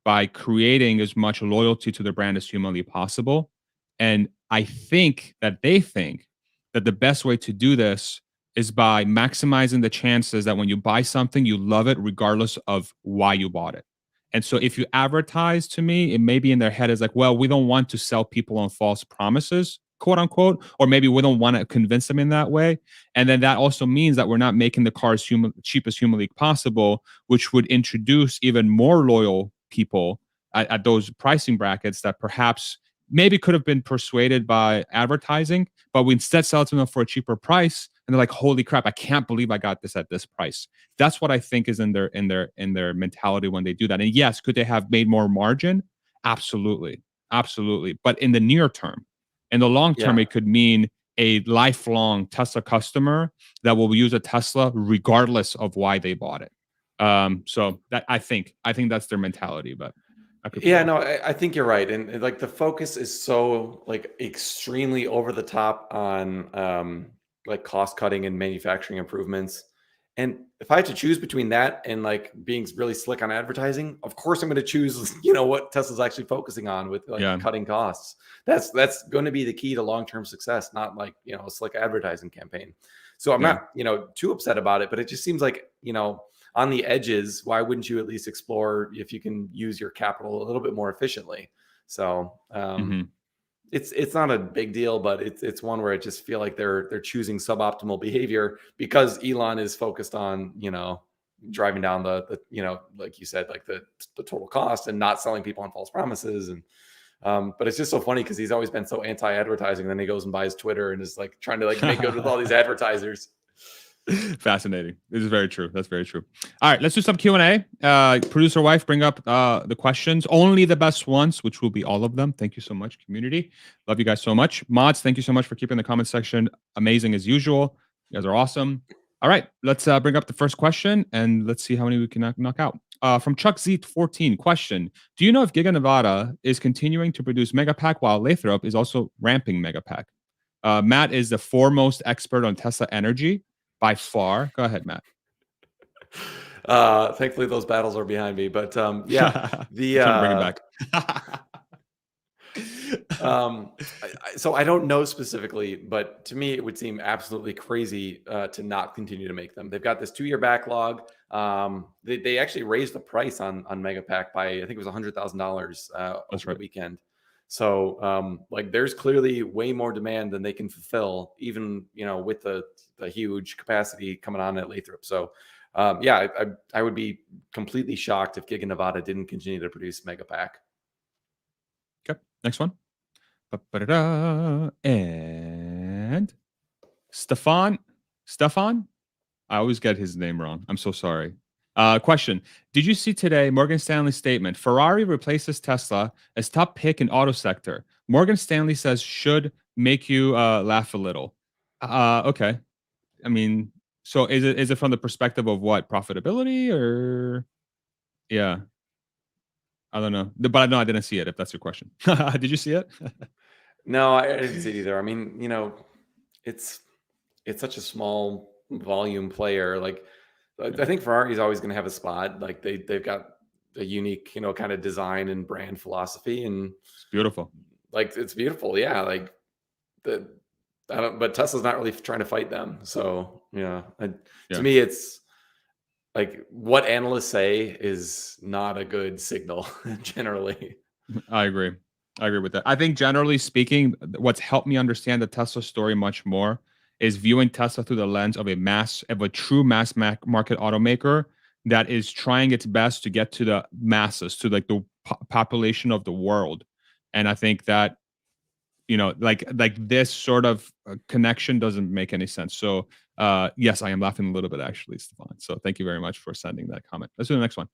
by creating as much loyalty to the brand as humanly possible. And I think that they think that the best way to do this is by maximizing the chances that when you buy something, you love it regardless of why you bought it. And so if you advertise, to me, it may be in their head as like, well, we don't want to sell people on false promises, quote unquote, or maybe we don't want to convince them in that way. And then that also means that we're not making the car as cheap as humanly possible, which would introduce even more loyal people at those pricing brackets that perhaps maybe could have been persuaded by advertising, but we instead sell it to them for a cheaper price. And they're like, holy crap, I can't believe I got this at this price. That's what I think is in their mentality when they do that. And yes, could they have made more margin? Absolutely. Absolutely. But in the near term, in the long term, Yeah. it could mean a lifelong Tesla customer that will use a Tesla regardless of why they bought it. So that I think that's their mentality, but I could be Yeah, wrong. no, I think you're right. And like the focus is so like extremely over the top on like cost cutting and manufacturing improvements. And if I had to choose between that and like being really slick on advertising, of course I'm going to choose, what Tesla's actually focusing on with like Yeah. cutting costs. That's going to be the key to long-term success, not like, a slick advertising campaign. So I'm Yeah. not, too upset about it, but it just seems like, on the edges, why wouldn't you at least explore if you can use your capital a little bit more efficiently? So Mm-hmm. it's not a big deal, but it's one where I just feel like they're choosing suboptimal behavior because Elon is focused on driving down the like you said, like the total cost and not selling people on false promises. And but it's just so funny because he's always been so anti-advertising. Then he goes and buys Twitter and is like trying to like make good with all these advertisers. Fascinating. This is very true. That's very true. All right, let's do some Q&A. Producer wife, bring up the questions. Only the best ones, which will be all of them. Thank you so much, community. Love you guys so much. Mods, thank you so much for keeping the comment section amazing as usual. You guys are awesome. All right, let's bring up the first question, and let's see how many we can knock out. From Chuck Z14, question: do you know if Giga Nevada is continuing to produce Megapack while Lathrop is also ramping Megapack? Matt is the foremost expert on Tesla energy by far. Go ahead, Matt. Thankfully, those battles are behind me. But yeah, the trying to bring it back. So I don't know specifically, but to me, it would seem absolutely crazy to not continue to make them. They've got this 2-year backlog. They actually raised the price on Megapack by, I think it was $100,000 over the weekend. So like there's clearly way more demand than they can fulfill, even with the huge capacity coming on at Lathrop. So yeah, I would be completely shocked if Giga Nevada didn't continue to produce Megapack. Okay, next one. And Stefan, I always get his name wrong. I'm so sorry. Question: did you see today Morgan Stanley's statement? Ferrari replaces Tesla as top pick in auto sector. Morgan Stanley says should make you laugh a little. Okay. I mean, so is it from the perspective of what, profitability or? Yeah, I don't know, but no, I didn't see it. If that's your question, did you see it? No, I didn't see it either. I mean, it's such a small volume player. Like, I think Ferrari is always going to have a spot. Like they've got a unique, kind of design and brand philosophy, and It's beautiful. like it's beautiful. Yeah, like but Tesla's not really trying to fight them. So yeah, to me, it's like what analysts say is not a good signal generally. I agree with that. I think generally speaking, what's helped me understand the Tesla story much more is viewing Tesla through the lens of a true mass market automaker that is trying its best to get to the masses, to like the population of the world. And I think that like this sort of connection doesn't make any sense. So yes, I am laughing a little bit actually, Stefan. So thank you very much for sending that comment. Let's do the next one.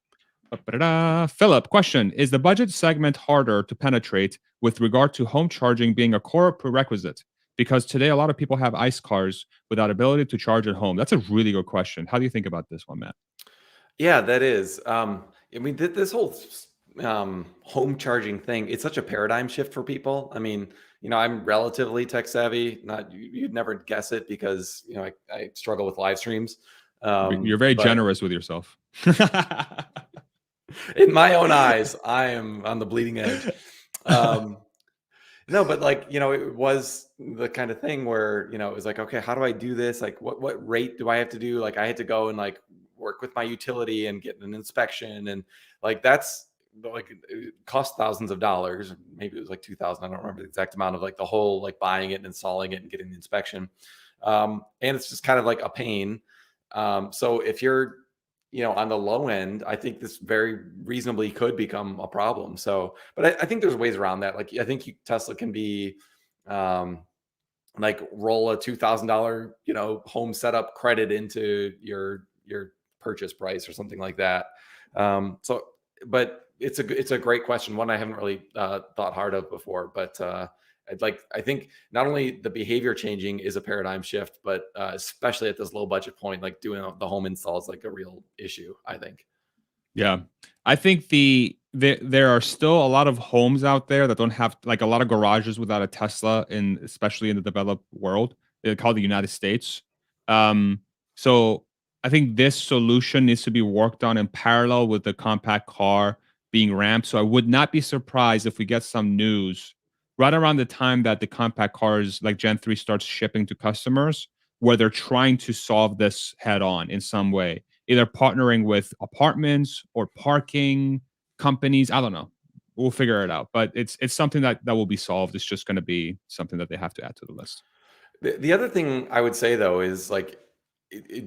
Philip, question: is the budget segment harder to penetrate with regard to home charging being a core prerequisite? Because today a lot of people have ICE cars without ability to charge at home. That's a really good question. How do you think about this one, Matt? Yeah, that is. I mean, this whole home charging thing, it's such a paradigm shift for people. I mean, I'm relatively tech savvy. Not you'd never guess it because I struggle with live streams. You're very generous with yourself. In my own eyes, I am on the bleeding edge. No, but like, it was the kind of thing where, it was like, okay, how do I do this? Like, what rate do I have to do? Like, I had to go and like work with my utility and get an inspection. And like, that's like, it cost thousands of dollars. Maybe it was like 2,000. I don't remember the exact amount of like the whole, like buying it and installing it and getting the inspection. And it's just kind of like a pain. So if you're, on the low end, I think this very reasonably could become a problem. So, but I think there's ways around that. Like, I think Tesla can be, like roll a $2,000, home setup credit into your purchase price or something like that. So, but it's a great question. One I haven't really thought hard of before, but I think not only the behavior changing is a paradigm shift, but especially at this low budget point, like doing the home install is like a real issue, I think. Yeah. I think there are still a lot of homes out there that don't have, like, a lot of garages without a Tesla, especially in the developed world. They're called the United States. So I think this solution needs to be worked on in parallel with the compact car being ramped. So I would not be surprised if we get some news right around the time that the compact cars like Gen 3 starts shipping to customers, where they're trying to solve this head on in some way, either partnering with apartments or parking companies. I don't know. We'll figure it out, but it's something that will be solved. It's just going to be something that they have to add to the list. The other thing I would say though is like,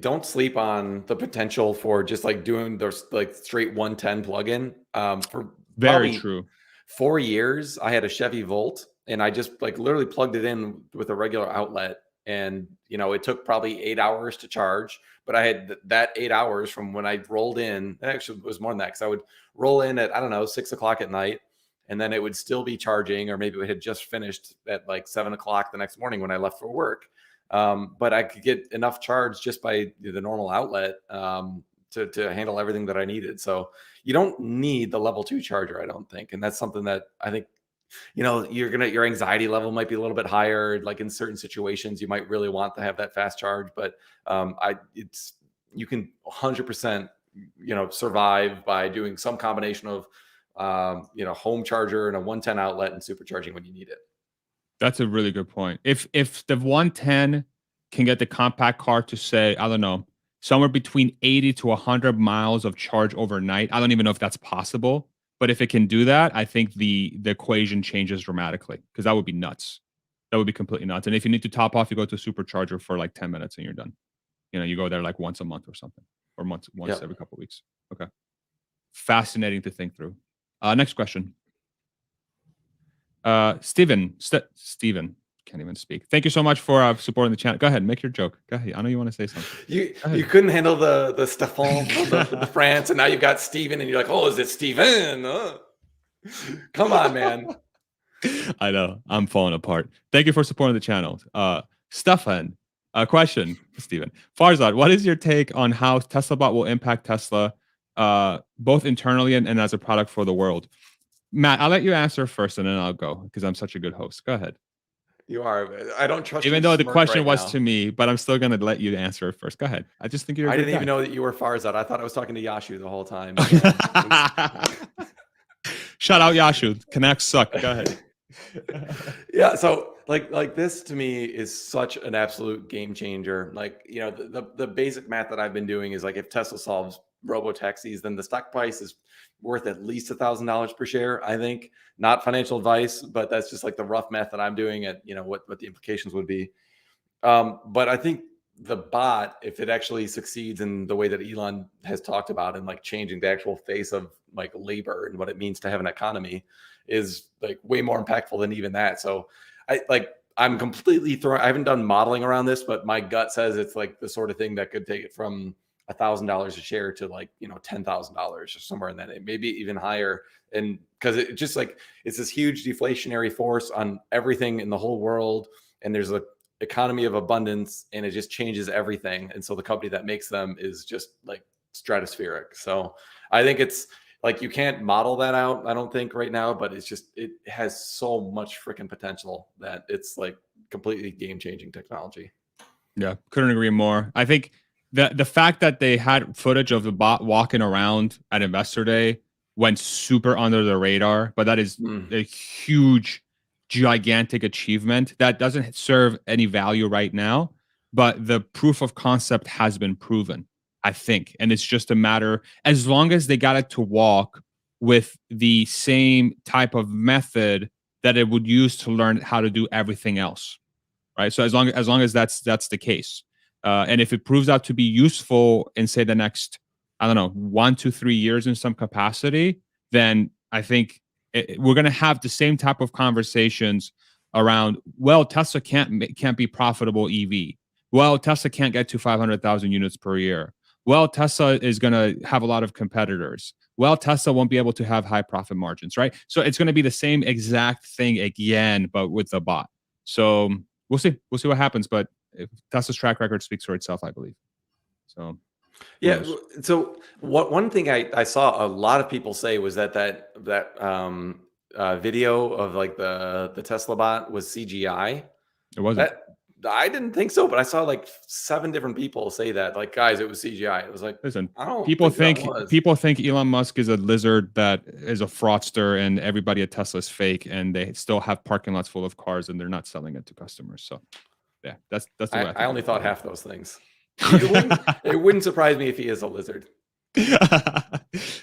don't sleep on the potential for just like doing those like straight 110 plug-in. For Very true. 4 years, I had a Chevy Volt, and I just like literally plugged it in with a regular outlet, and it took probably 8 hours to charge, but I had that 8 hours from when I rolled in. Actually, it was more than that, because I would roll in at, I don't know, 6 o'clock at night, and then it would still be charging, or maybe it had just finished at like 7 o'clock the next morning when I left for work. But I could get enough charge just by the normal outlet to handle everything that I needed. So you don't need the level 2 charger, I don't think. And that's something that I think, your anxiety level might be a little bit higher. Like in certain situations, you might really want to have that fast charge, but you can 100%, survive by doing some combination of, home charger and a 110 outlet and supercharging when you need it. That's a really good point. If the 110 can get the compact car to say, I don't know, somewhere between 80 to 100 miles of charge overnight, I don't even know if that's possible. But if it can do that, I think the equation changes dramatically, because that would be nuts. That would be completely nuts. And if you need to top off, you go to a supercharger for like 10 minutes and you're done. You go there like once a month or something, or once every couple of weeks. Okay. Fascinating to think through. Next question. Steven, can't even speak. Thank you so much for supporting the channel. Go ahead, make your joke. Go ahead. I know you want to say something. You couldn't handle the Stefan, the France, and now you've got Steven, and you're like, oh, is it Steven? Come on, man. I know. I'm falling apart. Thank you for supporting the channel. Stefan, a question, Steven. Farzad, what is your take on how TeslaBot will impact Tesla, both internally and as a product for the world? Matt, I'll let you answer first, and then I'll go, because I'm such a good host. Go ahead. You are. I don't trust you. Even though the question was to me, but I'm still going to let you answer it first. Go ahead. I just think you're. I didn't even know that you were Farzad. I thought I was talking to Yashu the whole time. Shout out Yashu. Connects suck. Go ahead. Yeah. So like this to me is such an absolute game changer. Like, the basic math that I've been doing is like, if Tesla solves robo taxis, then the stock price is worth at least $1,000 per share. I think, not financial advice, but that's just like the rough math that I'm doing at, what the implications would be. But I think the bot, if it actually succeeds in the way that Elon has talked about, and like changing the actual face of like labor and what it means to have an economy, is like way more impactful than even that. So I'm completely I haven't done modeling around this, but my gut says it's like the sort of thing that could take it from $1,000 a share to like, $10,000 or somewhere in that, maybe even higher. And because it just like, it's this huge deflationary force on everything in the whole world. And there's an economy of abundance, and it just changes everything. And so the company that makes them is just like stratospheric. So I think it's like, you can't model that out, I don't think, right now, but it has so much freaking potential that it's like completely game-changing technology. Yeah, couldn't agree more. I think the fact that they had footage of the bot walking around at Investor Day went super under the radar, but that is a huge, gigantic achievement that doesn't serve any value right now. But the proof of concept has been proven, I think. And it's just a matter, as long as they got it to walk with the same type of method that it would use to learn how to do everything else. Right. So as long as that's the case. And if it proves out to be useful in, say, the next, I don't know, 1 to 3 years in some capacity, then I think we're going to have the same type of conversations around, well, Tesla can't be profitable EV. Well, Tesla can't get to 500,000 units per year. Well, Tesla is going to have a lot of competitors. Well, Tesla won't be able to have high profit margins, right? So it's going to be the same exact thing again, but with the bot. So we'll see. We'll see what happens. But Tesla's track record speaks for itself, I believe. So, yeah. So one thing I saw a lot of people say was that video of like the Tesla bot was CGI. It wasn't. I didn't think so, but I saw like 7 different people say that. Like, guys, it was CGI. It was like, listen, I don't people think Elon Musk is a lizard that is a fraudster, and everybody at Tesla is fake, and they still have parking lots full of cars, and they're not selling it to customers. So, yeah, that's the way I only thought half those things. It wouldn't surprise me if he is a lizard.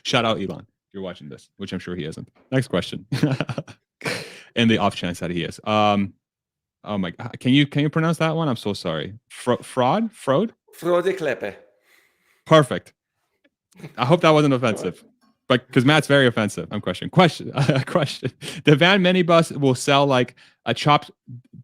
Shout out Elon. You're watching this, which I'm sure he isn't. Next question. In the off chance that he is. Oh my God. Can you pronounce that one? I'm so sorry. Fraud? Frode Kleppe. Perfect. I hope that wasn't offensive. But because Matt's very offensive. I'm questioning. Question. The van minibus will sell like a chopped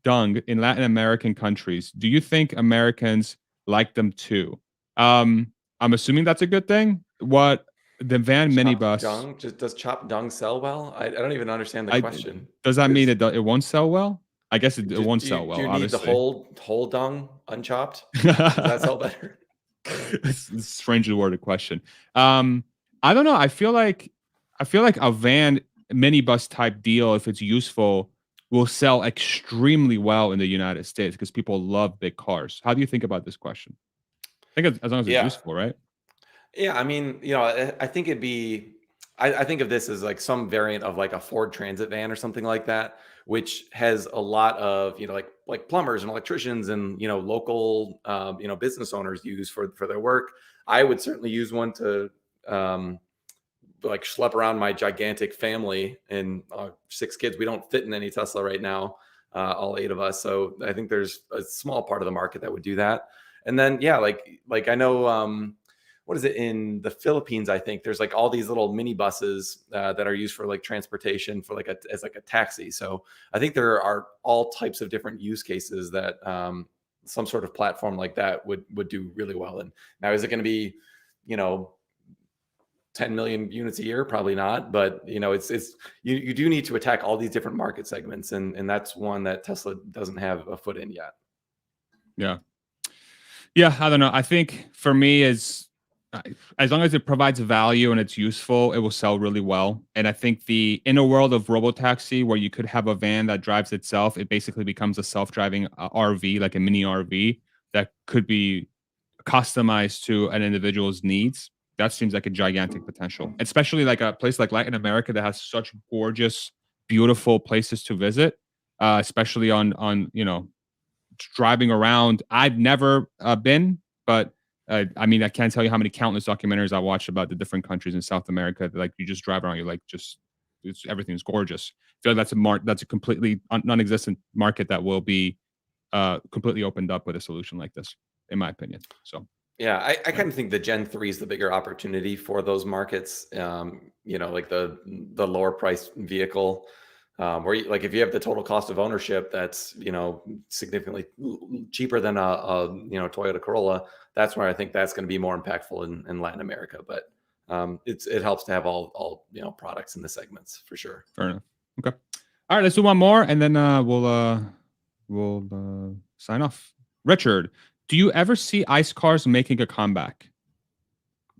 dung in Latin American countries. Do you think Americans like them too? I'm assuming that's a good thing. What the van Chopped minibus? dung? Just does chopped dung sell well? I don't even understand the I question. Does that mean Is it won't sell well? I guess it do, won't do you sell do well, you need the obviously. whole dung unchopped? Does that sell better? It's a strangely worded question. I don't know. I feel like a van minibus type deal, if it's useful, will sell extremely well in the United States because people love big cars. How do you think about this question? I think as long as it's Yeah. useful, right? Yeah, I mean, I think it'd be I think of this as like some variant of like a Ford Transit van or something like that, which has a lot of, like plumbers and electricians and, local business owners use for their work. I would certainly use one to um like schlep around my gigantic family and 6 kids. We don't fit in any Tesla right now, all 8 of us. So I think there's a small part of the market that would do that. And then yeah, like I know what is it in the Philippines? I think there's like all these little mini buses that are used for like transportation for like as like a taxi. So I think there are all types of different use cases that some sort of platform like that would do really well. And now is it going to be, you know, 10 million units a year? Probably not, but it's you do need to attack all these different market segments, and that's one that Tesla doesn't have a foot in yet. Yeah. Yeah, I don't know. I think for me is as long as it provides value and it's useful, it will sell really well. And I think the in a world of robotaxi where you could have a van that drives itself, it basically becomes a self-driving RV, like a mini RV that could be customized to an individual's needs. That seems like a gigantic potential, especially like a place like Latin America that has such gorgeous, beautiful places to visit, especially on driving around. I've never been, but I mean, I can't tell you how many countless documentaries I watched about the different countries in South America. Like you just drive around, you're like, everything's gorgeous. I feel like that's a completely non-existent market that will be completely opened up with a solution like this, in my opinion. So Yeah, I yeah, kind of think the Gen 3 is the bigger opportunity for those markets. Like the lower price vehicle, where like if you have the total cost of ownership that's significantly cheaper than a Toyota Corolla, that's where I think that's going to be more impactful in Latin America. But it helps to have all products in the segments for sure. fair enough. Okay, all right, let's do one more, and then we'll sign off. Richard, do you ever see ICE cars making a comeback?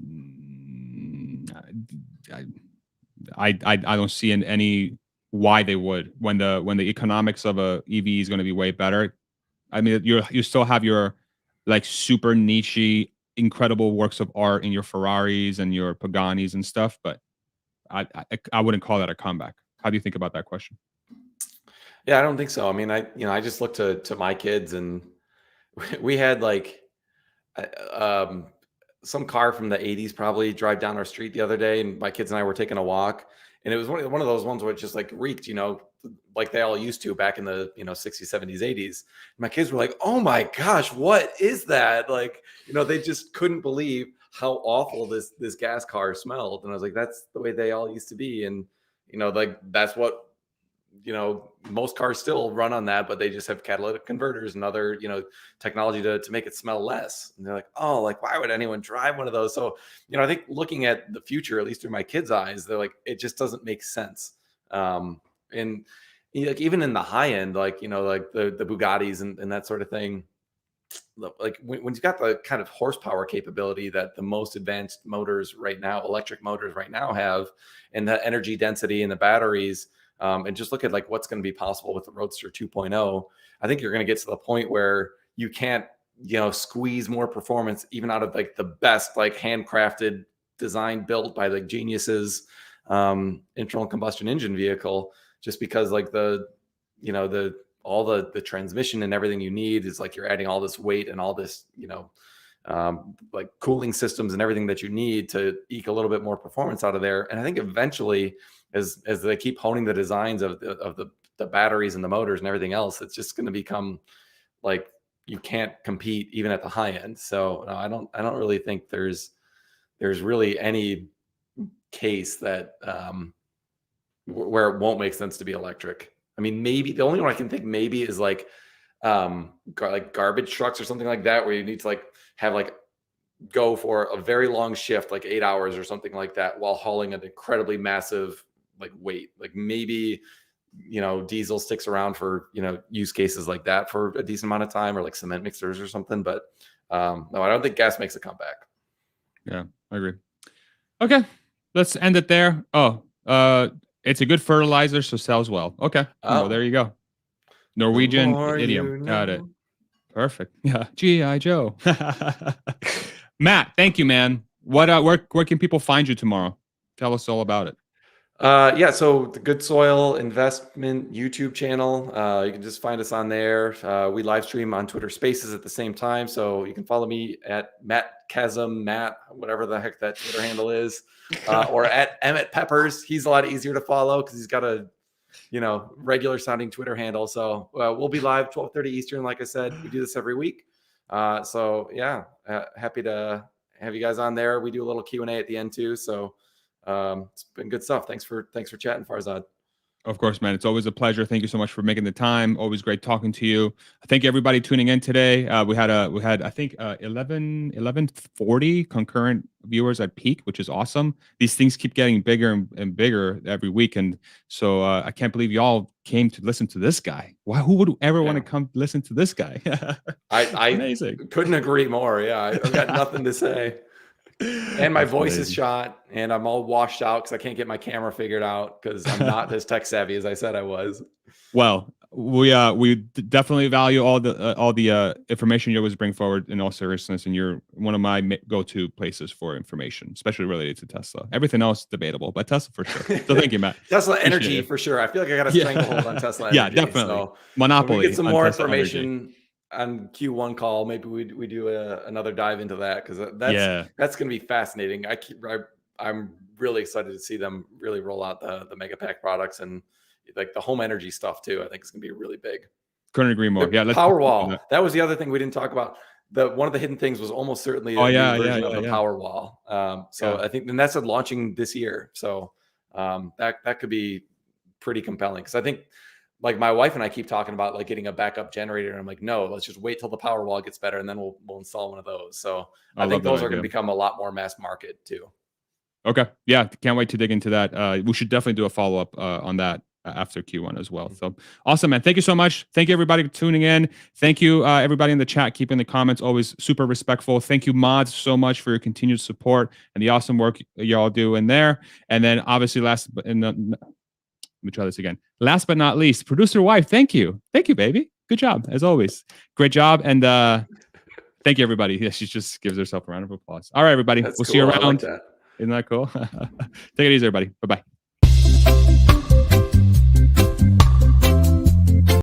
Mm, I don't see any why they would when the economics of a EV is going to be way better. I mean, you still have your like super niche, incredible works of art in your Ferraris and your Paganis and stuff, but I wouldn't call that a comeback. How do you think about that question? Yeah, I don't think so. I mean, I just look to my kids, and we had like uh, um, some car from the 80s probably drive down our street the other day, and my kids and I were taking a walk, and it was one of those ones where it just like reeked, like they all used to back in the 60s, 70s, 80s. My kids were like, "Oh my gosh, what is that?" Like, they just couldn't believe how awful this gas car smelled. And I was like, "That's the way they all used to be." And like that's what most cars still run on that, but they just have catalytic converters and other, technology to make it smell less. And they're like, oh, like, why would anyone drive one of those? So, I think looking at the future, at least through my kids' eyes, they're like, it just doesn't make sense. And like, even in the high end, like, like the Bugattis and that sort of thing, like when you've got the kind of horsepower capability that the most advanced motors right now, electric motors right now have, and the energy density and the batteries, and just look at like what's going to be possible with the Roadster 2.0, I think you're going to get to the point where you can't, squeeze more performance even out of like the best, like handcrafted design built by like geniuses, internal combustion engine vehicle, just because like the all the transmission and everything you need is like you're adding all this weight and all this, like cooling systems and everything that you need to eke a little bit more performance out of there. And I think eventually, as they keep honing the designs of the batteries and the motors and everything else, it's just going to become like you can't compete even at the high end. So no, I don't really think there's really any case that where it won't make sense to be electric. I mean, maybe the only one I can think maybe is like garbage trucks or something like that, where you need to like have like go for a very long shift, like 8 hours or something like that, while hauling an incredibly massive like weight. Like maybe, diesel sticks around for, use cases like that for a decent amount of time, or like cement mixers or something. But no, I don't think gas makes a comeback. Yeah, I agree. Okay, let's end it there. Oh, it's a good fertilizer, so sells well. Okay, well, there you go. Norwegian idiom. Got it. Perfect. Yeah, G.I. Joe. Matt, thank you, man. What? Where can people find you tomorrow? Tell us all about it. So the Good Soil Investment YouTube channel, you can just find us on there. We live stream on Twitter Spaces at the same time, so you can follow me at Matt, whatever the heck that Twitter handle is, or at Emmett Peppers. He's a lot easier to follow because he's got a regular sounding Twitter handle. So we'll be live 12:30 Eastern. Like I said, we do this every week. Happy to have you guys on there. We do a little Q&A at the end too. So it's been good stuff. Thanks for chatting, Farzad. Of course, man. It's always a pleasure. Thank you so much for making the time. Always great talking to you. Thank you, everybody tuning in today. We had I think 1140 concurrent viewers at peak, which is awesome. These things keep getting bigger and bigger every week, and so I can't believe y'all came to listen to this guy. Who would ever want to come listen to this guy? I couldn't agree more. Yeah, I've got nothing to say. And my voice is shot, and I'm all washed out because I can't get my camera figured out because I'm not as tech savvy as I said I was. Well, we definitely value all the information you always bring forward in all seriousness, and you're one of my go-to places for information, especially related to Tesla. Everything else debatable, but Tesla for sure. So thank you, Matt. Tesla energy for sure. I feel like I got a stranglehold on Tesla energy. Yeah, definitely. So monopoly. When we get some more information on Q1 call, maybe we do another dive into that, because that's going to be fascinating. I'm really excited to see them really roll out the Mega Pack products, and like the home energy stuff too. I think it's going to be really big. Couldn't agree more. Yeah, Powerwall. That was the other thing we didn't talk about. One of the hidden things was almost certainly a new version of the Powerwall. I think, and that's launching this year. So that could be pretty compelling, because I think, like, my wife and I keep talking about like getting a backup generator, and I'm like, no, let's just wait till the Powerwall gets better, and then we'll install one of those. So I think those are going to become a lot more mass market too. Okay. Yeah. Can't wait to dig into that. We should definitely do a follow-up on that after Q1 as well. So awesome, man. Thank you so much. Thank you, everybody, for tuning in. Thank you, everybody in the chat, keeping the comments always super respectful. Thank you, mods, so much for your continued support and the awesome work y'all do in there. And then obviously let me try this again. Last but not least, producer wife, thank you. Thank you, baby. Good job, as always. Great job. And thank you, everybody. Yeah, she just gives herself a round of applause. All right, everybody. We'll see you around. Isn't that cool? Take it easy, everybody. Bye-bye.